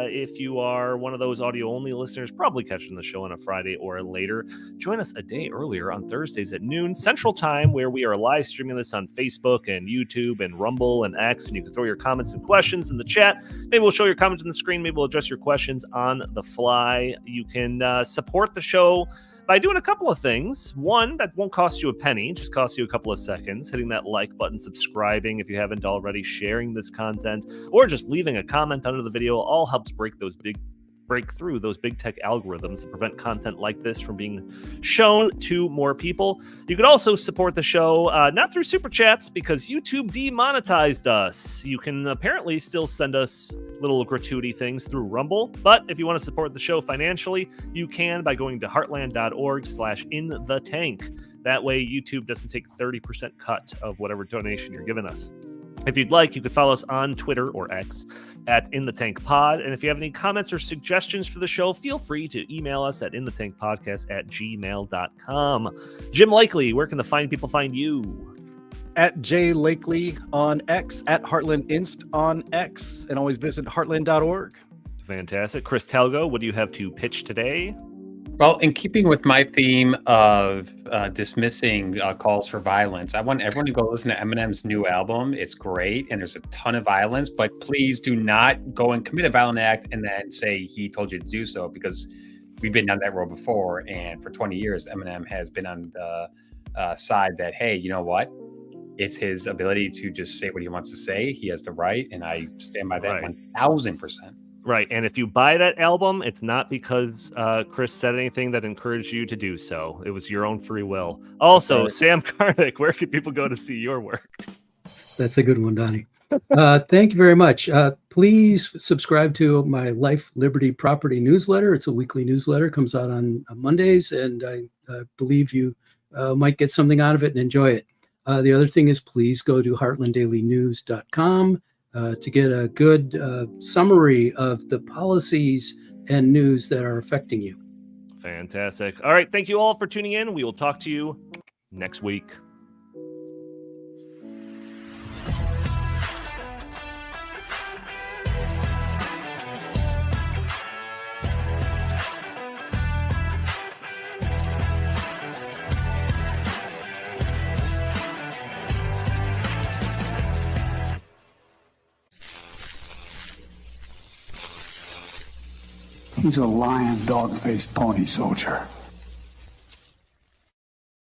If you are one of those audio-only listeners, probably catching the show on a Friday or later, join us a day earlier on Thursdays at noon Central Time, where we are live streaming this on Facebook and YouTube and Rumble and X, and you can throw your comments and questions in the chat. Maybe we'll show your comments on the screen. Maybe we'll address your questions on the fly. You can support the show by doing a couple of things. One, that won't cost you a penny, just costs you a couple of seconds, hitting that like button, subscribing if you haven't already, sharing this content, or just leaving a comment under the video. All helps break through those big tech algorithms to prevent content like this from being shown to more people. You could also support the show, not through super chats, because YouTube demonetized us. You can apparently still send us little gratuity things through Rumble, but if you want to support the show financially, you can by going to heartland.org/inthetank. That way YouTube doesn't take 30% cut of whatever donation you're giving us. If you'd like, you could follow us on Twitter or X at In The Tank Pod. And if you have any comments or suggestions for the show, feel free to email us at inthetankpodcast@gmail.com. Jim Lakely, where can the fine people find you? At J Lakely on X, at Heartland Inst on X, and always visit heartland.org. Fantastic. Chris Talgo, what do you have to pitch today? Well, in keeping with my theme of dismissing calls for violence, I want everyone to go listen to Eminem's new album. It's great, and there's a ton of violence, but please do not go and commit a violent act and then say he told you to do so, because we've been down that road before, and for 20 years, Eminem has been on the side that, hey, you know what? It's his ability to just say what he wants to say. He has the right, and I stand by that 1,000%. Right, and if you buy that album, it's not because Chris said anything that encouraged you to do so. It was your own free will. Also, right. Sam Karnick, where can people go to see your work? That's a good one, Donnie. Thank you very much. Please subscribe to my Life, Liberty, Property newsletter. It's a weekly newsletter, comes out on Mondays, and I believe you might get something out of it and enjoy it. The other thing is, please go to heartlanddailynews.com to get a good summary of the policies and news that are affecting you. Fantastic. All right. Thank you all for tuning in. We will talk to you next week. He's a lion, dog-faced pony soldier.